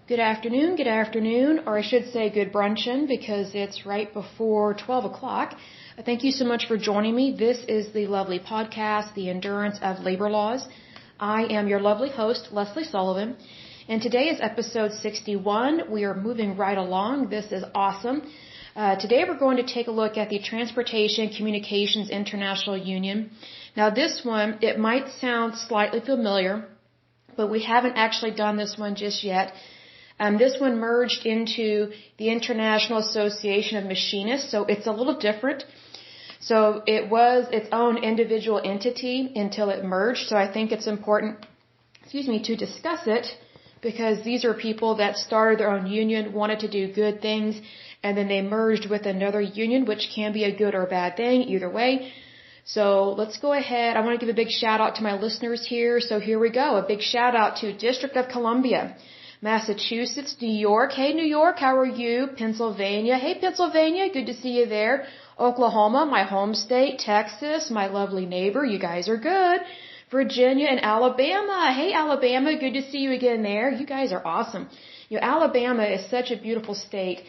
Good afternoon, or I should say good brunchin because it's right before 12 o'clock. Thank you so much for joining me. This is the lovely podcast, The Endurance of Labor Laws. I am your lovely host, Lesley Sullivan, and today is episode 61. We are moving right along. This is awesome. Today we're going to take a look at the Transportation Communications International Union. Now this one, it might sound slightly familiar, but we haven't actually done this one just yet. This one merged into the International Association of Machinists, so it's a little different. So it was its own individual entity until it merged, so I think it's important, to discuss it, because these are people that started their own union, wanted to do good things, and then they merged with another union, which can be a good or a bad thing, either way. So let's go ahead. I want to give a big shout out to my listeners here, so here we go. A big shout out to District of Columbia, Massachusetts, New York. Hey, New York, how are you? Pennsylvania. Hey, Pennsylvania, good to see you there. Oklahoma, my home state. Texas, my lovely neighbor. You guys are good. Virginia and Alabama. Hey, Alabama, good to see you again there. You guys are awesome. Alabama is such a beautiful state.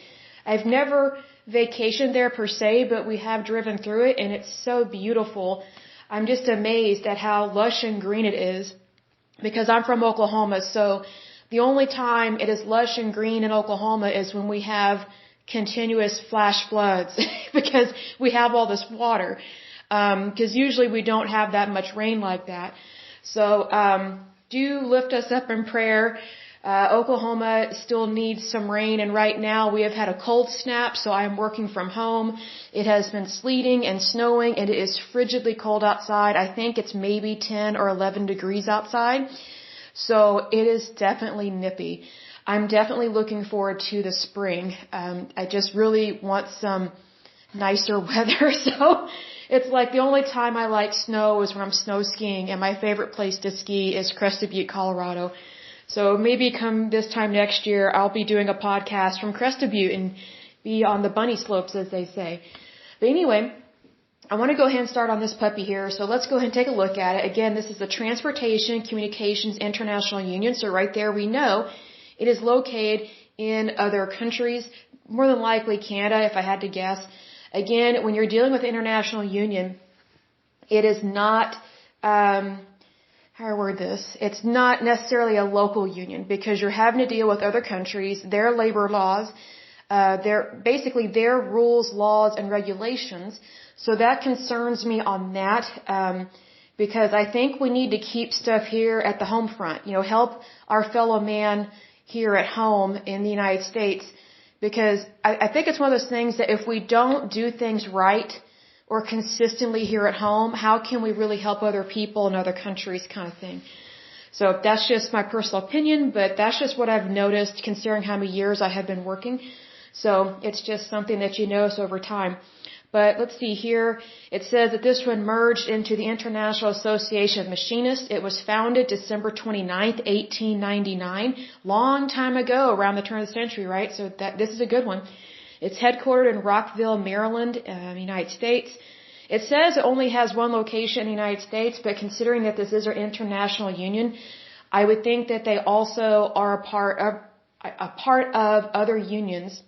I've never vacationed there per se, but we have driven through it, and it's so beautiful. I'm just amazed at how lush and green it is, because I'm from Oklahoma, so the only time it is lush and green in Oklahoma is when we have continuous flash floods because we have all this water. Because usually we don't have that much rain like that. So do lift us up in prayer. Oklahoma still needs some rain, and right now we have had a cold snap, so I am working from home. It has been sleeting and snowing, and it is frigidly cold outside. I think it's maybe 10 or 11 degrees outside. So it is definitely nippy. I'm definitely looking forward to the spring. I just really want some nicer weather. So it's like the only time I like snow is when I'm snow skiing, and my favorite place to ski is Crested Butte, Colorado. So maybe come this time next year, I'll be doing a podcast from Crested Butte and be on the bunny slopes, as they say. But anyway, I want to go ahead and start on this puppy here, so let's go ahead and take a look at it. Again, this is the Transportation Communications International Union, so right there we know it is located in other countries, more than likely Canada, if I had to guess. Again, when you're dealing with the International Union, it is not, it's not necessarily a local union, because you're having to deal with other countries, their labor laws, their rules, laws, and regulations. So that concerns me on that, because I think we need to keep stuff here at the home front, help our fellow man here at home in the United States, because I think it's one of those things that if we don't do things right or consistently here at home, how can we really help other people in other countries, kind of thing. So that's just my personal opinion, but that's just what I've noticed considering how many years I have been working. So it's just something that you notice over time. But let's see here. It says that this one merged into the International Association of Machinists. It was founded December 29th, 1899. Long time ago, around the turn of the century, right? So this is a good one. It's headquartered in Rockville, Maryland, United States. It says it only has one location in the United States, but considering that this is our international union, I would think that they also are a part of other unions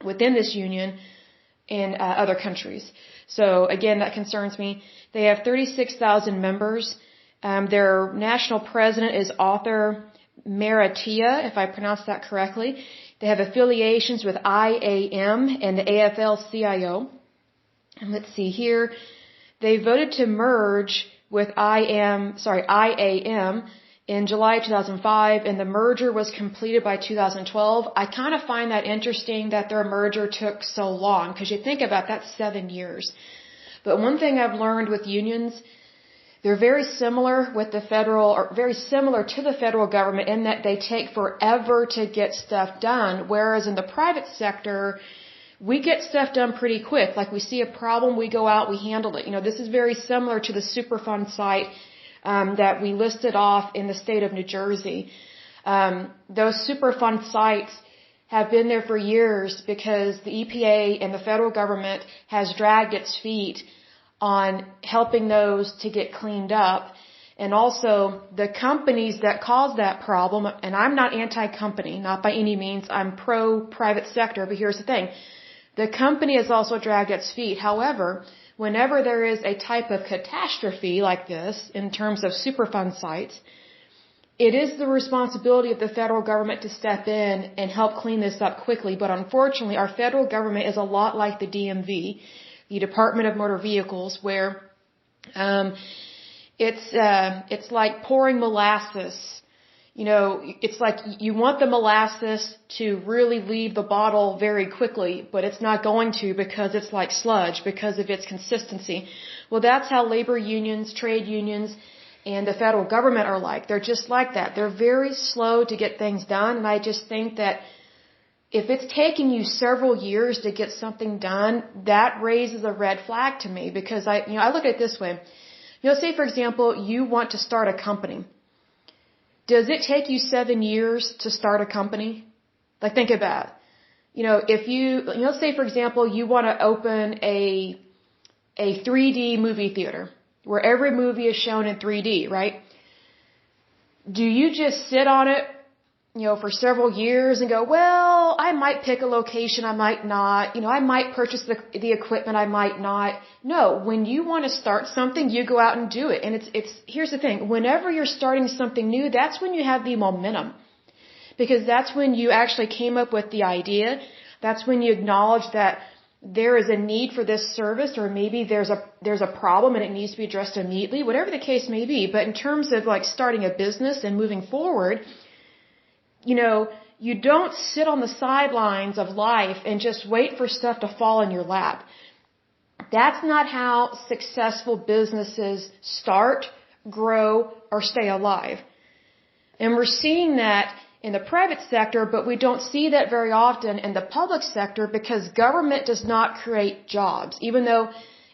within this union in other countries. So again, that concerns me. They have 36,000 members. Their national president is Arthur Maratia, if I pronounced that correctly. They have affiliations with IAM and the AFL-CIO. And let's see here. They voted to merge with IAM in July 2005, and the merger was completed by 2012. I kind of find that interesting that their merger took so long, because you think about that, 7 years. But one thing I've learned with unions, they're very similar with the federal, or very similar to the federal government in that they take forever to get stuff done, whereas in the private sector, we get stuff done pretty quick. Like we see a problem, we go out, we handle it. This is very similar to the Superfund site that we listed off in the state of New Jersey. Those Superfund sites have been there for years because the EPA and the federal government has dragged its feet on helping those to get cleaned up. And also the companies that cause that problem, and I'm not anti-company, not by any means, I'm pro-private sector, but here's the thing. The company has also dragged its feet. However, whenever there is a type of catastrophe like this, in terms of Superfund sites, it is the responsibility of the federal government to step in and help clean this up quickly. But unfortunately, our federal government is a lot like the DMV, the Department of Motor Vehicles, where it's like pouring molasses. You know, it's like you want the molasses to really leave the bottle very quickly, but it's not going to because it's like sludge because of its consistency. Well, that's how labor unions, trade unions, and the federal government are like. They're just like that. They're very slow to get things done, and I just think that if it's taking you several years to get something done, that raises a red flag to me because I look at it this way. Say for example, you want to start a company. Does it take you 7 years to start a company? Like, think about it. If you, say for example, you want to open a 3D movie theater where every movie is shown in 3D, right? Do you just sit on it, for several years and go, well, I might pick a location, I might not, I might purchase the equipment, I might not. No, when you want to start something, you go out and do it. And here's the thing, whenever you're starting something new, that's when you have the momentum. Because that's when you actually came up with the idea. That's when you acknowledge that there is a need for this service, or maybe there's a problem and it needs to be addressed immediately, whatever the case may be. But in terms of like starting a business and moving forward, you don't sit on the sidelines of life and just wait for stuff to fall in your lap. That's not how successful businesses start, grow, or stay alive. And we're seeing that in the private sector, but we don't see that very often in the public sector because government does not create jobs, even though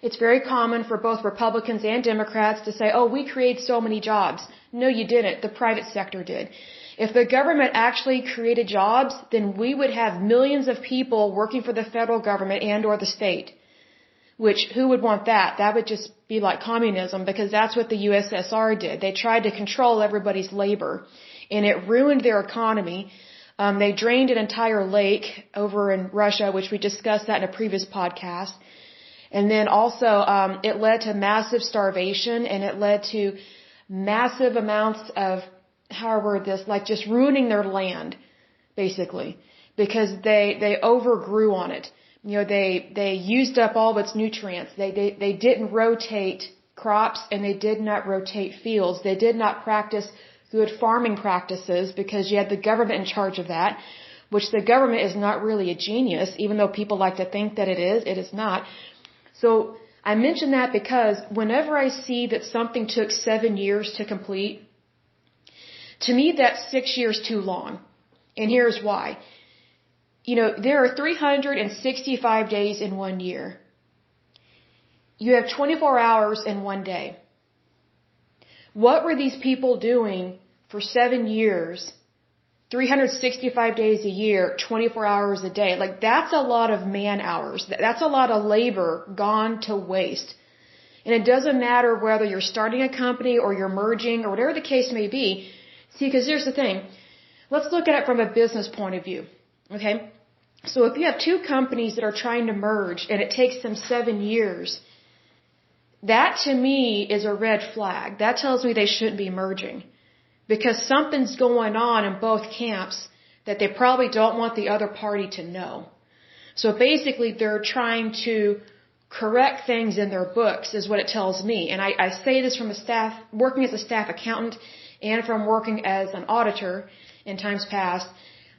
it's very common for both Republicans and Democrats to say, oh, we create so many jobs. No, you didn't. The private sector did. If the government actually created jobs, then we would have millions of people working for the federal government and or the state. Which, who would want that? That would just be like communism because that's what the USSR did. They tried to control everybody's labor and it ruined their economy. They drained an entire lake over in Russia, which we discussed that in a previous podcast. And then also, it led to massive starvation and it led to massive amounts of like just ruining their land, basically, because they overgrew on it. They used up all of its nutrients. They didn't rotate crops and they did not rotate fields. They did not practice good farming practices because you had the government in charge of that, which the government is not really a genius, even though people like to think that it is not. So I mention that because whenever I see that something took 7 years to complete, to me, that's 6 years too long. And here's why. There are 365 days in 1 year. You have 24 hours in 1 day. What were these people doing for 7 years, 365 days a year, 24 hours a day? Like, that's a lot of man hours. That's a lot of labor gone to waste. And it doesn't matter whether you're starting a company or you're merging or whatever the case may be. See, because here's the thing. Let's look at it from a business point of view. Okay? So if you have two companies that are trying to merge and it takes them 7 years, that to me is a red flag. That tells me they shouldn't be merging. Because something's going on in both camps that they probably don't want the other party to know. So basically they're trying to correct things in their books is what it tells me. And I say this from working as a staff accountant and from working as an auditor in times past,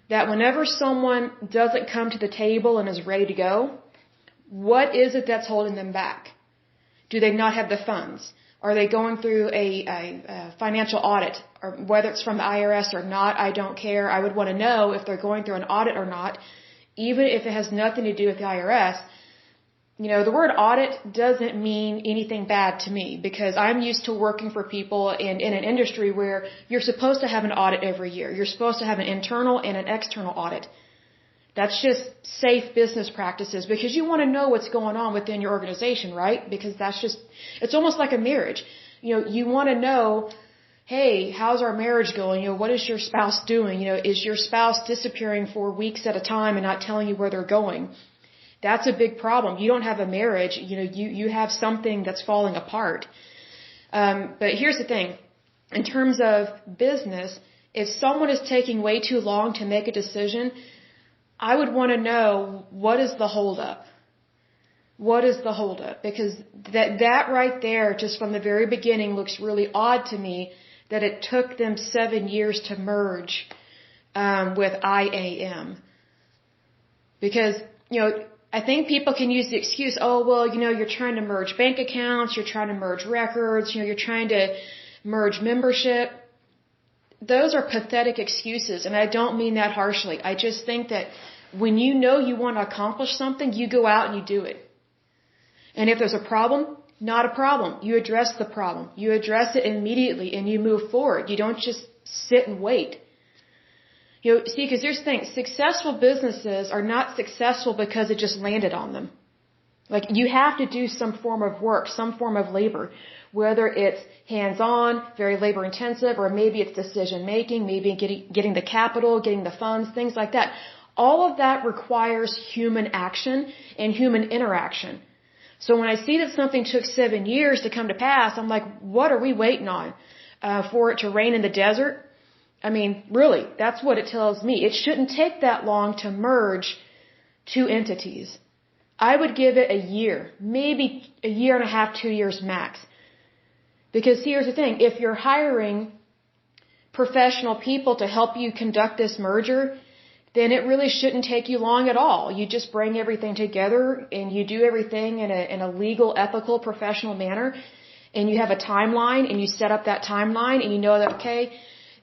that whenever someone doesn't come to the table and is ready to go, what is it that's holding them back? Do they not have the funds? Are they going through a financial audit? Or whether it's from the IRS or not, I don't care. I would want to know if they're going through an audit or not, even if it has nothing to do with the IRS. The word audit doesn't mean anything bad to me because I'm used to working for people in an industry where you're supposed to have an audit every year. You're supposed to have an internal and an external audit. That's just safe business practices because you want to know what's going on within your organization, right? Because it's almost like a marriage. You want to know, hey, how's our marriage going? What is your spouse doing? Is your spouse disappearing for weeks at a time and not telling you where they're going? That's a big problem. You don't have a marriage. You have something that's falling apart. But here's the thing. In terms of business, if someone is taking way too long to make a decision, I would want to know, what is the holdup? What is the holdup? Because that right there, just from the very beginning, looks really odd to me, that it took them 7 years to merge with IAM. Because, I think people can use the excuse, oh, well, you're trying to merge bank accounts, you're trying to merge records, you're trying to merge membership. Those are pathetic excuses, and I don't mean that harshly. I just think that when you want to accomplish something, you go out and you do it. And if there's a problem, not a problem. You address the problem. You address it immediately and you move forward. You don't just sit and wait. See, because here's the thing. Successful businesses are not successful because it just landed on them. Like, you have to do some form of work, some form of labor, whether it's hands-on, very labor-intensive, or maybe it's decision-making, maybe getting the capital, getting the funds, things like that. All of that requires human action and human interaction. So when I see that something took 7 years to come to pass, I'm like, what are we waiting on? For it to rain in the desert? I mean, really, that's what it tells me. It shouldn't take that long to merge two entities. I would give it a year, maybe a year and a half, 2 years max. Because here's the thing, if you're hiring professional people to help you conduct this merger, then it really shouldn't take you long at all. You just bring everything together and you do everything in a legal, ethical, professional manner, and you have a timeline and you set up that timeline and you know that, okay,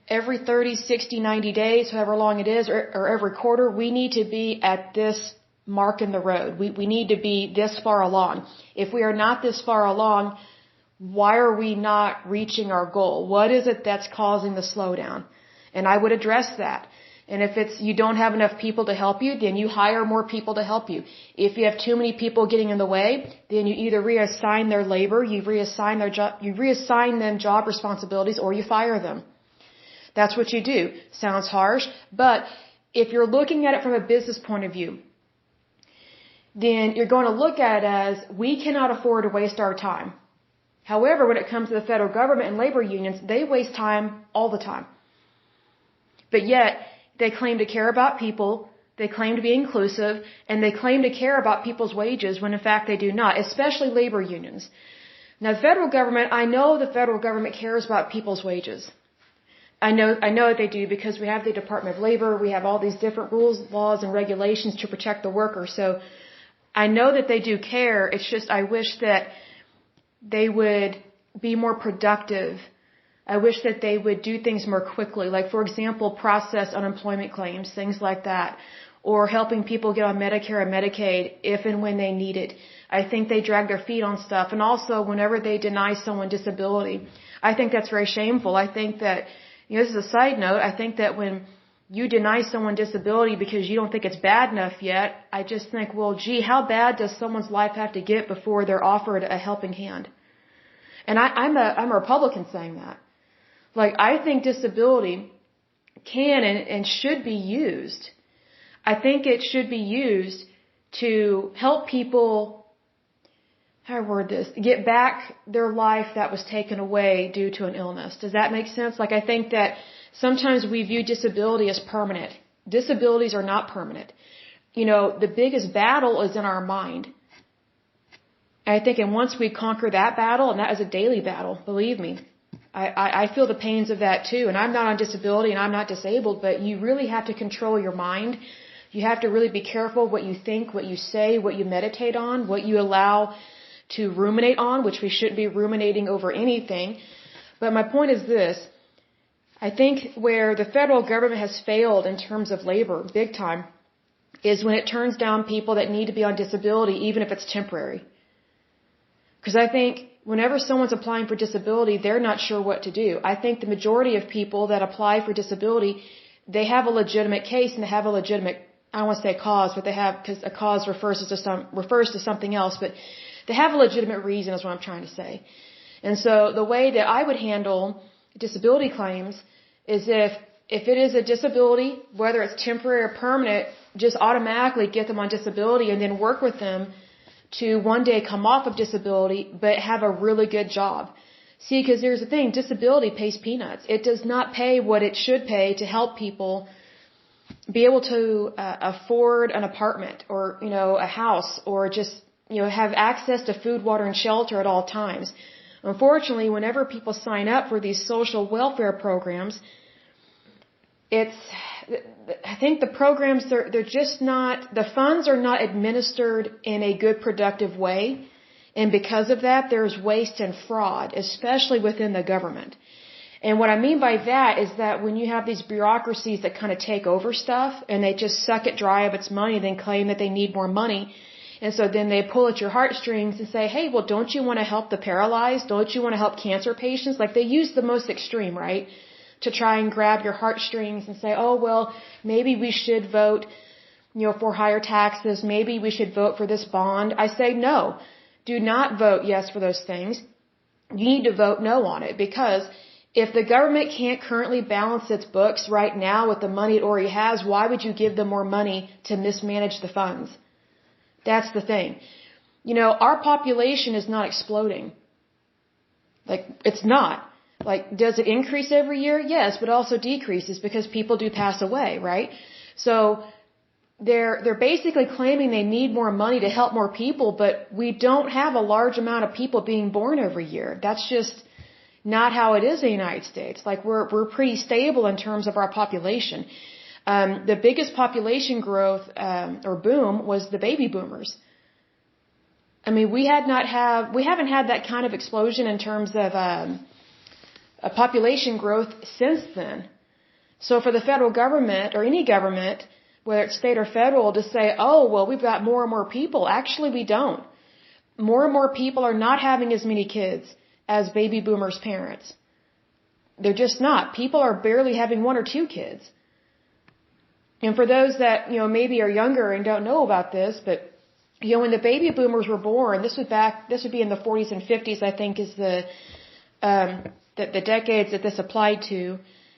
every 30, 60, 90 days, however long it is, or every quarter, we need to be at this mark in the road. We need to be this far along. If we are not this far along, why are we not reaching our goal? What is it that's causing the slowdown? And I would address that. And if it's you don't have enough people to help you, then you hire more people to help you. If you have too many people getting in the way, then you either reassign their labor, you reassign them job responsibilities, or you fire them. That's what you do. Sounds harsh, but if you're looking at it from a business point of view, then you're going to look at it as, we cannot afford to waste our time. However, when it comes to the federal government and labor unions, they waste time all the time. But yet, they claim to care about people, they claim to be inclusive, and they claim to care about people's wages when in fact they do not, especially labor unions. Now, the federal government, I know the federal government cares about people's wages. I know that they do, because we have the Department of Labor, we have all these different rules, laws, and regulations to protect the worker. So I know that they do care. It's just I wish that they would be more productive. I wish that they would do things more quickly, like, for example, process unemployment claims, things like that, or helping people get on Medicare and Medicaid if and when they need it. I think they drag their feet on stuff. And also, whenever they deny someone disability, I think that's very shameful. I think that, this is a side note, I think that when you deny someone disability because you don't think it's bad enough yet, I just think, well, gee, how bad does someone's life have to get before they're offered a helping hand? And I'm a Republican saying that. Like, I think disability can and should be used. I think it should be used to help people, how do I word this, get back their life that was taken away due to an illness. Does that make sense? Like, I think that sometimes we view disability as permanent. Disabilities are not permanent. The biggest battle is in our mind. I think, and once we conquer that battle, and that is a daily battle, believe me, I feel the pains of that too. And I'm not on disability and I'm not disabled, but you really have to control your mind. You have to really be careful what you think, what you say, what you meditate on, what you allow to ruminate on, which we shouldn't be ruminating over anything. But my point is this. I think where the federal government has failed in terms of labor, big time, is when it turns down people that need to be on disability, even if it's temporary. Because I think whenever someone's applying for disability, they're not sure what to do. I think the majority of people that apply for disability, they have a legitimate case and they have a legitimate, I don't want to say cause, but they have, because a cause refers to something else, but they have a legitimate reason is what I'm trying to say. And so the way that I would handle disability claims is if it is a disability, whether it's temporary or permanent, just automatically get them on disability and then work with them to one day come off of disability but have a really good job. See, because here's the thing, disability pays peanuts. It does not pay what it should pay to help people be able to afford an apartment or, a house or just, have access to food, water, and shelter at all times. Unfortunately, whenever people sign up for these social welfare programs, I think the programs, they're just not, the funds are not administered in a good, productive way. And because of that, there's waste and fraud, especially within the government. And what I mean by that is that when you have these bureaucracies that kind of take over stuff and they just suck it dry of its money and then claim that they need more money. And so then they pull at your heartstrings and say, hey, well, don't you want to help the paralyzed? Don't you want to help cancer patients? Like they use the most extreme, right? To try and grab your heartstrings and say, oh, well, maybe we should vote, for higher taxes. Maybe we should vote for this bond. I say no. Do not vote yes for those things. You need to vote no on it because if the government can't currently balance its books right now with the money it already has, why would you give them more money to mismanage the funds? That's the thing. Our population is not exploding. Like, it's not. Like, does it increase every year? Yes, but also decreases because people do pass away, right? So, they're basically claiming they need more money to help more people, but we don't have a large amount of people being born every year. That's just not how it is in the United States. Like, we're pretty stable in terms of our population. The biggest population growth, or boom was the baby boomers. I mean, we haven't had that kind of explosion in terms of, a population growth since then. So for the federal government or any government, whether it's state or federal, to say, oh, well, we've got more and more people. Actually, we don't. More and more people are not having as many kids as baby boomers' parents. They're just not. People are barely having 1 or 2 kids. And for those that, maybe are younger and don't know about this, but, when the baby boomers were born, this would be in the 40s and 50s, I think, is the decades that this applied to.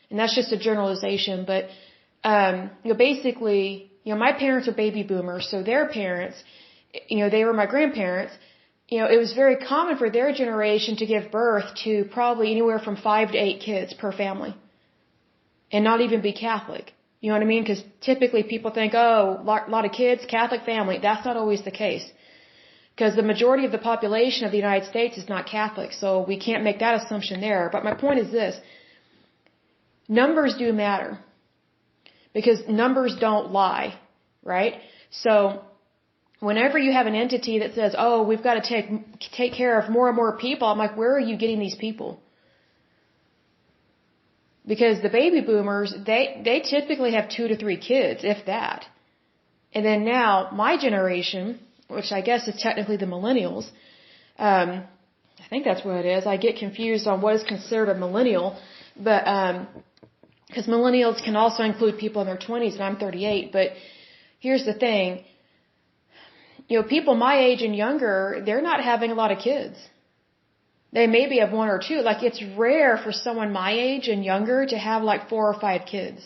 And that's just a generalization, but, basically, my parents are baby boomers, so their parents, they were my grandparents. It was very common for their generation to give birth to probably anywhere from 5 to 8 kids per family. And not even be Catholic. You know what I mean? Because typically people think, oh, a lot of kids, Catholic family. That's not always the case. Because the majority of the population of the United States is not Catholic, so we can't make that assumption there. But my point is this. Numbers do matter. Because numbers don't lie, right? So, whenever you have an entity that says, oh, we've got to take care of more and more people, I'm like, where are you getting these people? Because the baby boomers, they typically have 2 to 3 kids, if that. And then now, my generation, which I guess is technically the millennials, I think that's what it is. I get confused on what is considered a millennial, but, because millennials can also include people in their 20s, and I'm 38, but here's the thing. People my age and younger, they're not having a lot of kids. They maybe have 1 or 2. Like, it's rare for someone my age and younger to have like 4 or 5 kids.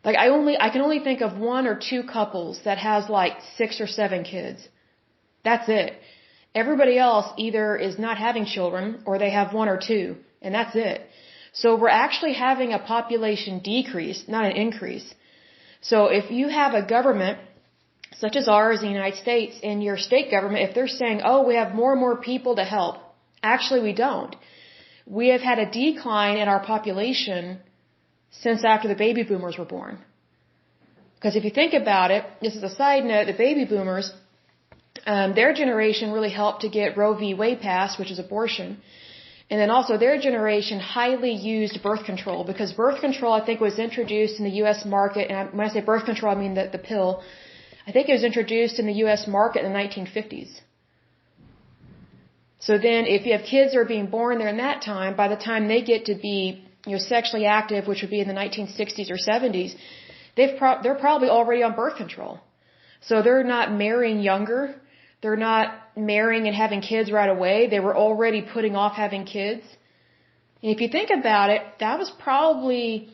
Like, I can only think of 1 or 2 couples that has like 6 or 7 kids. That's it. Everybody else either is not having children or they have 1 or 2, and that's it. So we're actually having a population decrease, not an increase. So if you have a government such as ours in the United States, in your state government, if they're saying, oh, we have more and more people to help, actually we don't. We have had a decline in our population since after the baby boomers were born. Because if you think about it, this is a side note, the baby boomers, their generation really helped to get Roe v. Wade passed, which is abortion. And then also their generation highly used birth control, because birth control, I think, was introduced in the U.S. market, and when I say birth control, I mean the pill. I think it was introduced in the U.S. market in the 1950s. So then if you have kids that are being born there in that time, by the time they get to be sexually active, which would be in the 1960s or 70s, they're probably already on birth control. So they're not marrying younger. They're not marrying and having kids right away. They were already putting off having kids. And if you think about it, that was probably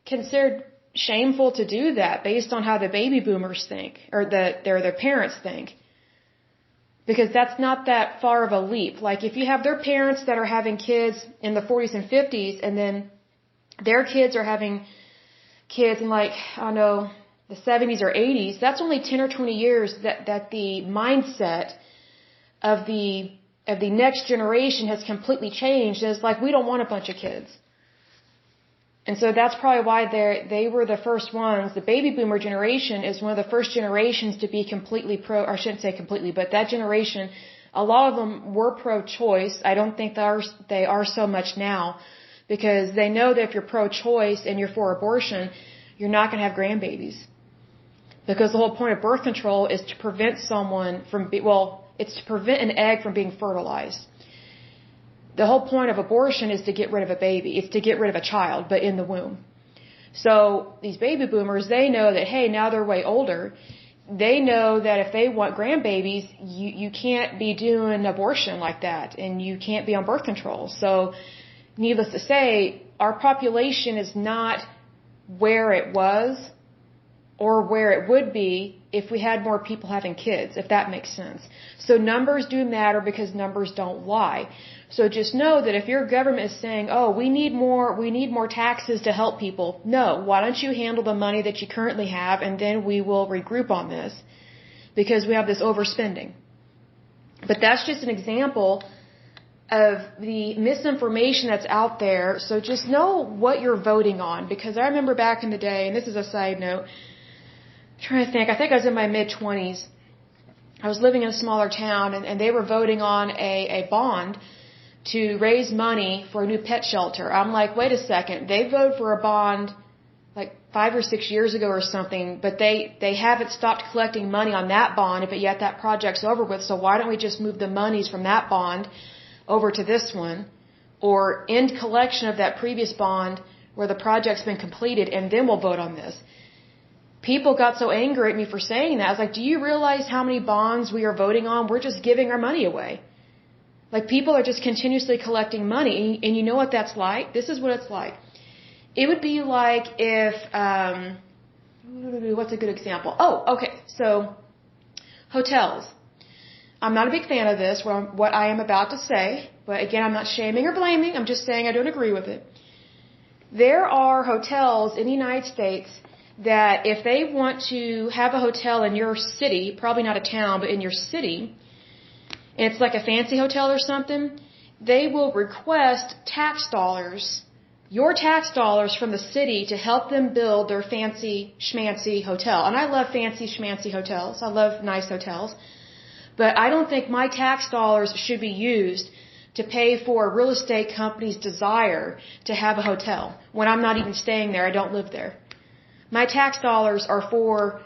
considered shameful to do that based on how the baby boomers think, or their parents think. Because that's not that far of a leap. Like if you have their parents that are having kids in the 40s and 50s, and then their kids are having kids in like, I don't know, the 70s or 80s, that's only 10 or 20 years that the mindset of the next generation has completely changed. It's like, we don't want a bunch of kids. And so that's probably why they were the first ones. The baby boomer generation is one of the first generations to be completely or I shouldn't say completely, but that generation, a lot of them were pro-choice. I don't think they are so much now, because they know that if you're pro-choice and you're for abortion, you're not going to have grandbabies. Because the whole point of birth control is to prevent someone from, it's to prevent an egg from being fertilized. The whole point of abortion is to get rid of a baby. It's to get rid of a child, but in the womb. So these baby boomers, they know that, hey, now they're way older. They know that if they want grandbabies, you can't be doing abortion like that, and you can't be on birth control. So needless to say, our population is not where it was or where it would be if we had more people having kids, if that makes sense. So numbers do matter because numbers don't lie. So just know that if your government is saying, oh, we need more taxes to help people. No, why don't you handle the money that you currently have, and then we will regroup on this, because we have this overspending. But that's just an example of the misinformation that's out there. So just know what you're voting on, because I remember back in the day, and this is a side note, I'm trying to think, I think I was in my mid-20s. I was living in a smaller town, and they were voting on a bond to raise money for a new pet shelter. I'm like, wait a second, they voted for a bond like 5 or 6 years ago or something, but they haven't stopped collecting money on that bond, but yet that project's over with, so why don't we just move the monies from that bond over to this one, or end collection of that previous bond where the project's been completed, and then we'll vote on this. People got so angry at me for saying that. I was like, do you realize how many bonds we are voting on? We're just giving our money away. Like, people are just continuously collecting money, and you know what that's like? This is what it's like. It would be like if, what's a good example? Oh, okay. So, hotels. I'm not a big fan of this, what I am about to say, but again, I'm not shaming or blaming. I'm just saying I don't agree with it. There are hotels in the United States that if they want to have a hotel in your city, probably not a town, but in your city, and it's like a fancy hotel or something, they will request tax dollars, your tax dollars from the city, to help them build their fancy schmancy hotel. And I love fancy schmancy hotels. I love nice hotels. But I don't think my tax dollars should be used to pay for a real estate company's desire to have a hotel when I'm not even staying there. I don't live there. My tax dollars are for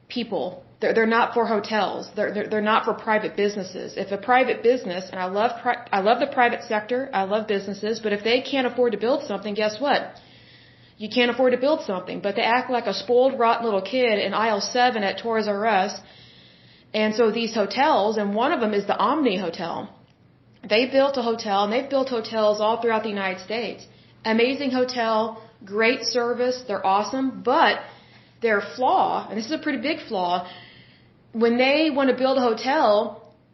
people. They're not for hotels. They're not for private businesses. If a private business, and I love the private sector, I love businesses, but if they can't afford to build something, guess what? You can't afford to build something. But they act like a spoiled, rotten little kid in aisle 7 at Toys R Us. And so these hotels, and one of them is the Omni Hotel. They built a hotel, and they've built hotels all throughout the United States. Amazing hotel, great service, they're awesome, but their flaw, and this is a pretty big flaw, when they want to build a hotel,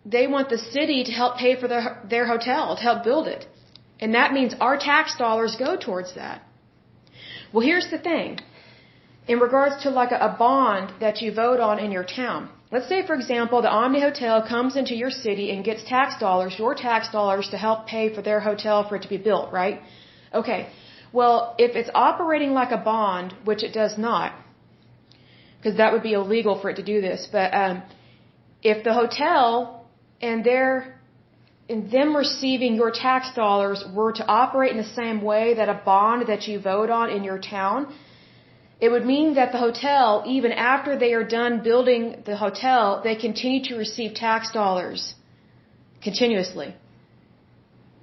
they want the city to help pay for their hotel, to help build it. And that means our tax dollars go towards that. Well, here's the thing. In regards to like a bond that you vote on in your town, let's say, for example, the Omni Hotel comes into your city and gets tax dollars, your tax dollars, to help pay for their hotel for it to be built, right? Okay. Well, if it's operating like a bond, which it does not, because that would be illegal for it to do this, but if the hotel and them receiving your tax dollars were to operate in the same way that a bond that you vote on in your town, it would mean that the hotel, even after they are done building the hotel, they continue to receive tax dollars continuously.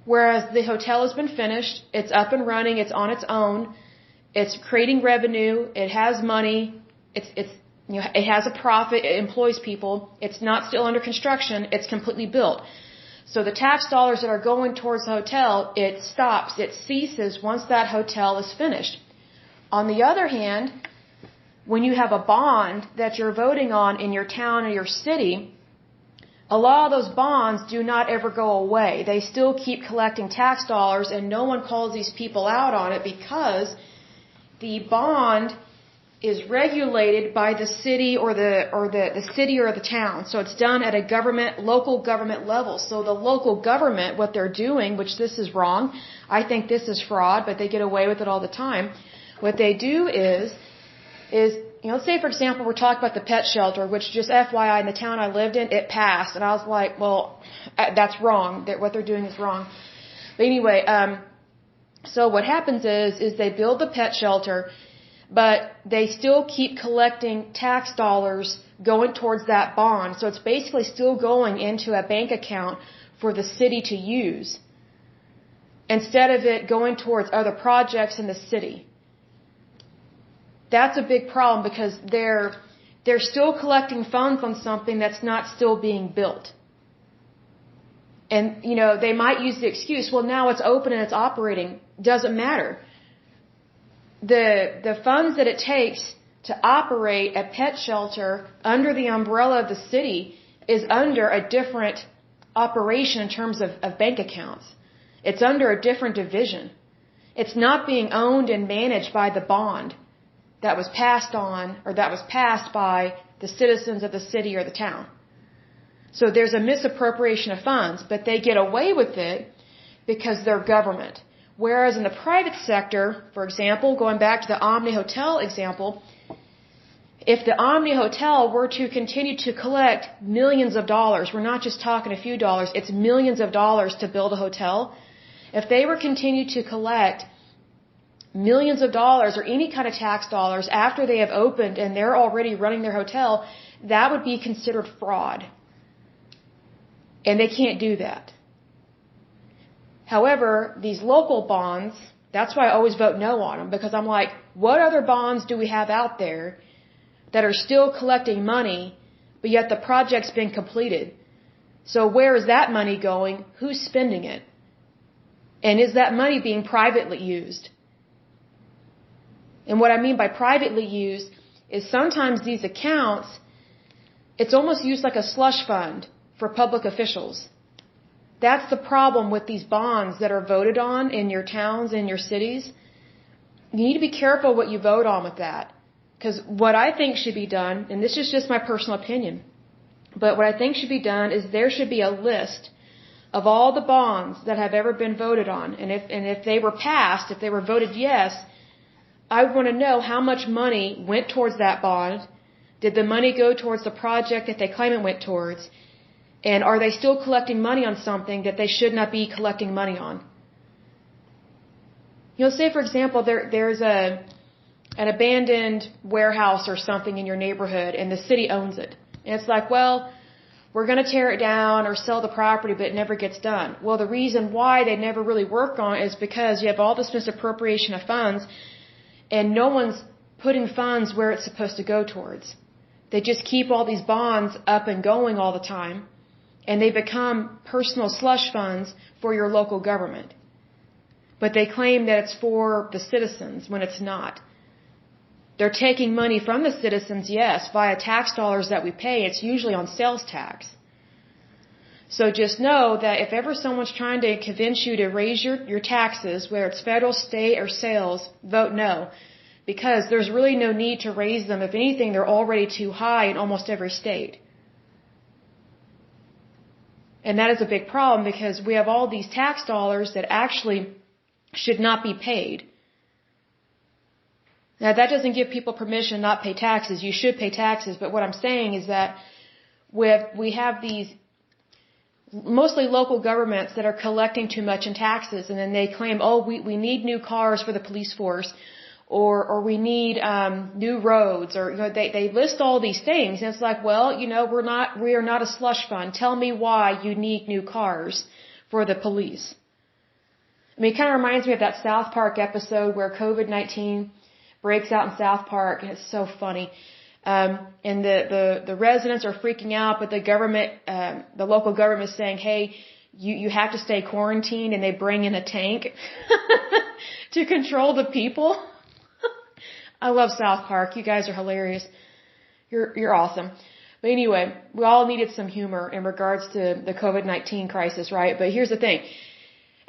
Whereas the hotel has been finished, it's up and running, it's on its own, it's creating revenue, it has money, It has a profit, it employs people, it's not still under construction, it's completely built. So the tax dollars that are going towards the hotel, it stops, it ceases once that hotel is finished. On the other hand, when you have a bond that you're voting on in your town or your city, a lot of those bonds do not ever go away. They still keep collecting tax dollars, and no one calls these people out on it because the bond is regulated by the city or the city or the town. So it's done at a local government level. So the local government, what they're doing, which this is wrong, I think this is fraud, but they get away with it all the time. What they do is let's say, for example, we're talking about the pet shelter, which just FYI, in the town I lived in, it passed. And I was like, well, that's wrong. What they're doing is wrong. But anyway, so what happens is they build the pet shelter, but they still keep collecting tax dollars going towards that bond. So it's basically still going into a bank account for the city to use instead of it going towards other projects in the city. That's a big problem because they're still collecting funds on something that's not still being built. And, they might use the excuse, well, now it's open and it's operating. Doesn't matter. The funds that it takes to operate a pet shelter under the umbrella of the city is under a different operation in terms of bank accounts. It's under a different division. It's not being owned and managed by the bond that was passed by the citizens of the city or the town. So there's a misappropriation of funds, but they get away with it because they're government. Whereas in the private sector, for example, going back to the Omni Hotel example, if the Omni Hotel were to continue to collect millions of dollars, we're not just talking a few dollars, it's millions of dollars to build a hotel. If they were continue to collect millions of dollars or any kind of tax dollars after they have opened and they're already running their hotel, that would be considered fraud. And they can't do that. However, these local bonds, that's why I always vote no on them, because I'm like, what other bonds do we have out there that are still collecting money, but yet the project's been completed? So where is that money going? Who's spending it? And is that money being privately used? And what I mean by privately used is sometimes these accounts, it's almost used like a slush fund for public officials. That's the problem with these bonds that are voted on in your towns, in your cities. You need to be careful what you vote on with that. Because what I think should be done, and this is just my personal opinion, but what I think should be done is there should be a list of all the bonds that have ever been voted on. And if they were passed, if they were voted yes, I want to know how much money went towards that bond. Did the money go towards the project that they claim it went towards? And are they still collecting money on something that they should not be collecting money on? Say, for example, there's an abandoned warehouse or something in your neighborhood and the city owns it. And it's like, well, we're going to tear it down or sell the property, but it never gets done. Well, the reason why they never really work on it is because you have all this misappropriation of funds and no one's putting funds where it's supposed to go towards. They just keep all these bonds up and going all the time, and they become personal slush funds for your local government. But they claim that it's for the citizens when it's not. They're taking money from the citizens, yes, via tax dollars that we pay. It's usually on sales tax. So just know that if ever someone's trying to convince you to raise your taxes, whether it's federal, state, or sales, vote no. Because there's really no need to raise them. If anything, they're already too high in almost every state. And that is a big problem because we have all these tax dollars that actually should not be paid. Now, that doesn't give people permission not pay taxes. You should pay taxes. But what I'm saying is that we have these mostly local governments that are collecting too much in taxes, and then they claim, oh, we need new cars for the police force, or we need new roads, or they list all these things, and it's like, well, we are not a slush fund. Tell me why you need new cars for the police. I mean, it kind of reminds me of that South Park episode where COVID-19 breaks out in South Park, and it's so funny. And the residents are freaking out, but the government, the local government is saying, hey, you have to stay quarantined, and they bring in a tank to control the people. I love South Park. You guys are hilarious. You're awesome. But anyway, we all needed some humor in regards to the COVID-19 crisis, right? But here's the thing.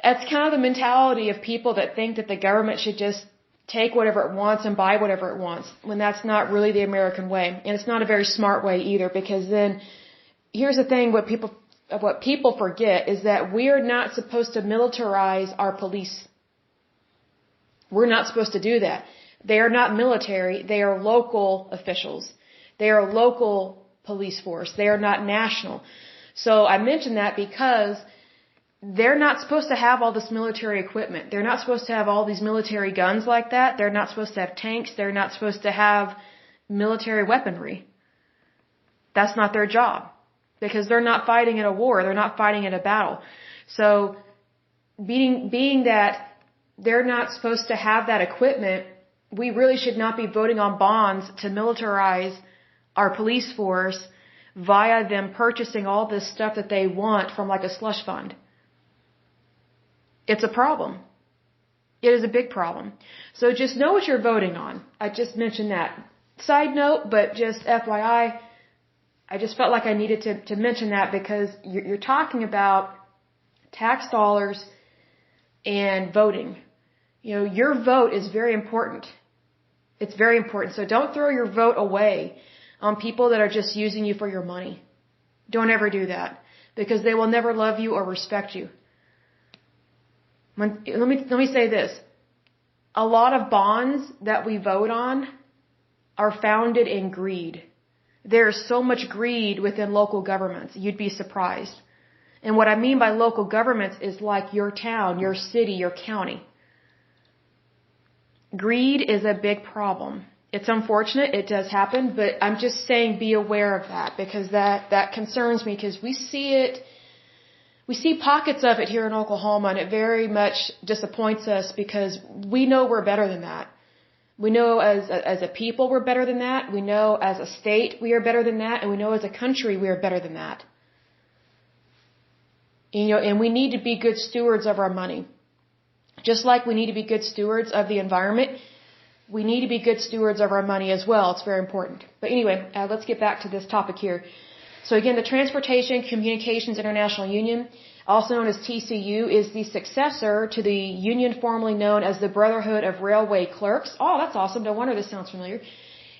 That's kind of the mentality of people that think that the government should just take whatever it wants and buy whatever it wants, when that's not really the American way. And it's not a very smart way either, because then here's the thing, what people forget is that we are not supposed to militarize our police. We're not supposed to do that. They are not military. They are local officials. They are local police force. They are not national. So I mention that because they're not supposed to have all this military equipment. They're not supposed to have all these military guns like that. They're not supposed to have tanks. They're not supposed to have military weaponry. That's not their job, because they're not fighting in a war. They're not fighting in a battle. So being that they're not supposed to have that equipment, we really should not be voting on bonds to militarize our police force via them purchasing all this stuff that they want from like a slush fund. It's a problem. It is a big problem. So just know what you're voting on. I just mentioned that. Side note, but just FYI, I just felt like I needed to mention that, because you're talking about tax dollars and voting. You know, your vote is very important. It's very important. So don't throw your vote away on people that are just using you for your money. Don't ever do that, because they will never love you or respect you. Let me say this. A lot of bonds that we vote on are founded in greed. There is so much greed within local governments. You'd be surprised. And what I mean by local governments is like your town, your city, your county. Greed is a big problem. It's unfortunate. It does happen. But I'm just saying be aware of that, because that concerns me, because we see it. We see pockets of it here in Oklahoma, and it very much disappoints us, because we know we're better than that. We know as a people we're better than that. We know as a state we are better than that. And we know as a country we are better than that. And we need to be good stewards of our money. Just like we need to be good stewards of the environment, we need to be good stewards of our money as well. It's very important. But anyway, let's get back to this topic here. So again, the Transportation Communications International Union, also known as TCU, is the successor to the union formerly known as the Brotherhood of Railway Clerks. Oh, that's awesome. No wonder this sounds familiar.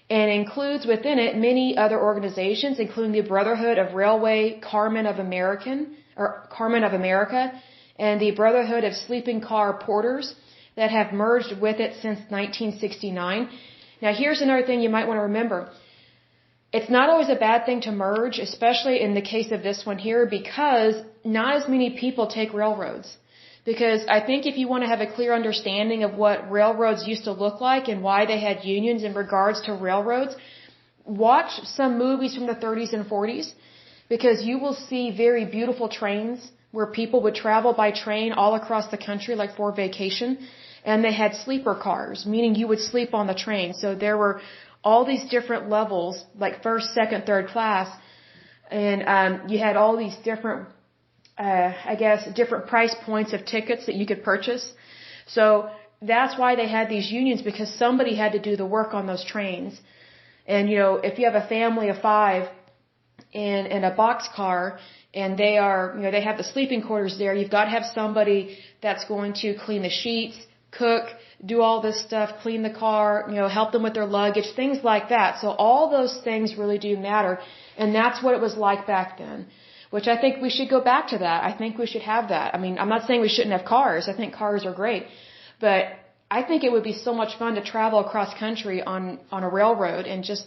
And includes within it many other organizations, including the Brotherhood of Railway Carmen of America, and the Brotherhood of Sleeping Car Porters, that have merged with it since 1969. Now, here's another thing you might want to remember. It's not always a bad thing to merge, especially in the case of this one here, because not as many people take railroads. Because I think if you want to have a clear understanding of what railroads used to look like and why they had unions in regards to railroads, watch some movies from the 30s and 40s, because you will see very beautiful trains where people would travel by train all across the country, like for vacation. And they had sleeper cars, meaning you would sleep on the train. So there were all these different levels, like first, second, third class. And you had all these different, different price points of tickets that you could purchase. So that's why they had these unions, because somebody had to do the work on those trains. And, you know, if you have a family of 5 in a boxcar, and they have the sleeping quarters there, you've got to have somebody that's going to clean the sheets, cook, do all this stuff, clean the car, help them with their luggage, things like that. So all those things really do matter. And that's what it was like back then, which I think we should go back to that. I think we should have that. I mean, I'm not saying we shouldn't have cars. I think cars are great. But I think it would be so much fun to travel across country on a railroad and just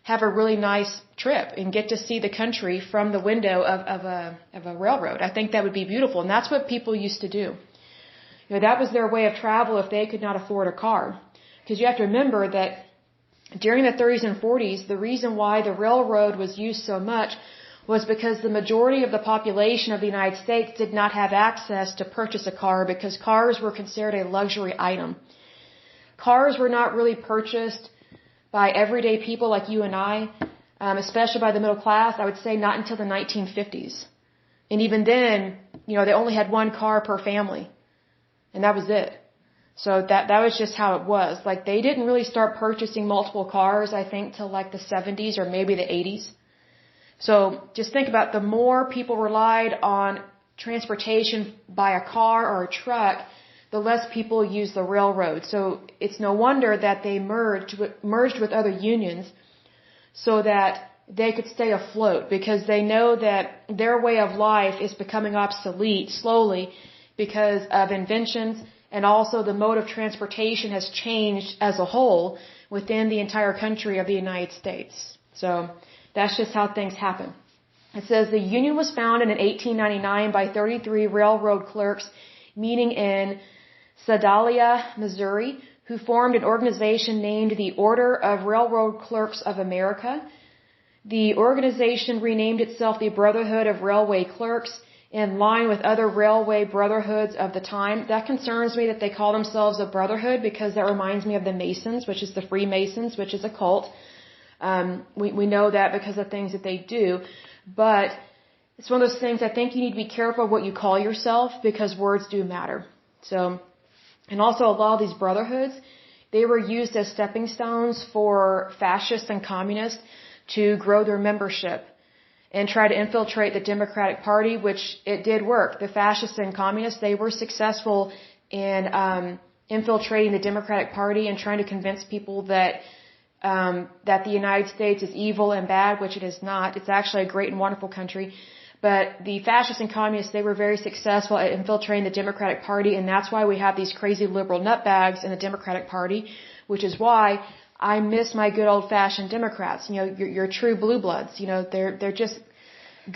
have a really nice trip and get to see the country from the window of a railroad. I think that would be beautiful. And that's what people used to do. That was their way of travel if they could not afford a car. Because you have to remember that during the 30s and 40s, the reason why the railroad was used so much was because the majority of the population of the United States did not have access to purchase a car, because cars were considered a luxury item. Cars were not really purchased by everyday people like you and I, especially by the middle class, I would say not until the 1950s. And even then, they only had one car per family. And that was it. So that was just how it was. Like, they didn't really start purchasing multiple cars, I think, till like the 70s or maybe the 80s. So just think about, the more people relied on transportation by a car or a truck, the less people use the railroad. So it's no wonder that they merged with other unions so that they could stay afloat, because they know that their way of life is becoming obsolete slowly because of inventions, and also the mode of transportation has changed as a whole within the entire country of the United States. So that's just how things happen. It says the union was founded in 1899 by 33 railroad clerks meeting in Sedalia, Missouri, who formed an organization named the Order of Railroad Clerks of America. The organization renamed itself the Brotherhood of Railway Clerks, in line with other railway brotherhoods of the time. That concerns me that they call themselves a brotherhood, because that reminds me of the Masons, which is the Freemasons, which is a cult. We know that because of things that they do. But it's one of those things, I think you need to be careful what you call yourself, because words do matter. So, and also a lot of these brotherhoods, they were used as stepping stones for fascists and communists to grow their membership and try to infiltrate the Democratic Party, which it did work. The fascists and communists, they were successful in infiltrating the Democratic Party and trying to convince people that the United States is evil and bad, which it is not. It's actually a great and wonderful country. But the fascists and communists, they were very successful at infiltrating the Democratic Party, and that's why we have these crazy liberal nutbags in the Democratic Party, which is why I miss my good old-fashioned Democrats. Your true blue bloods. They're just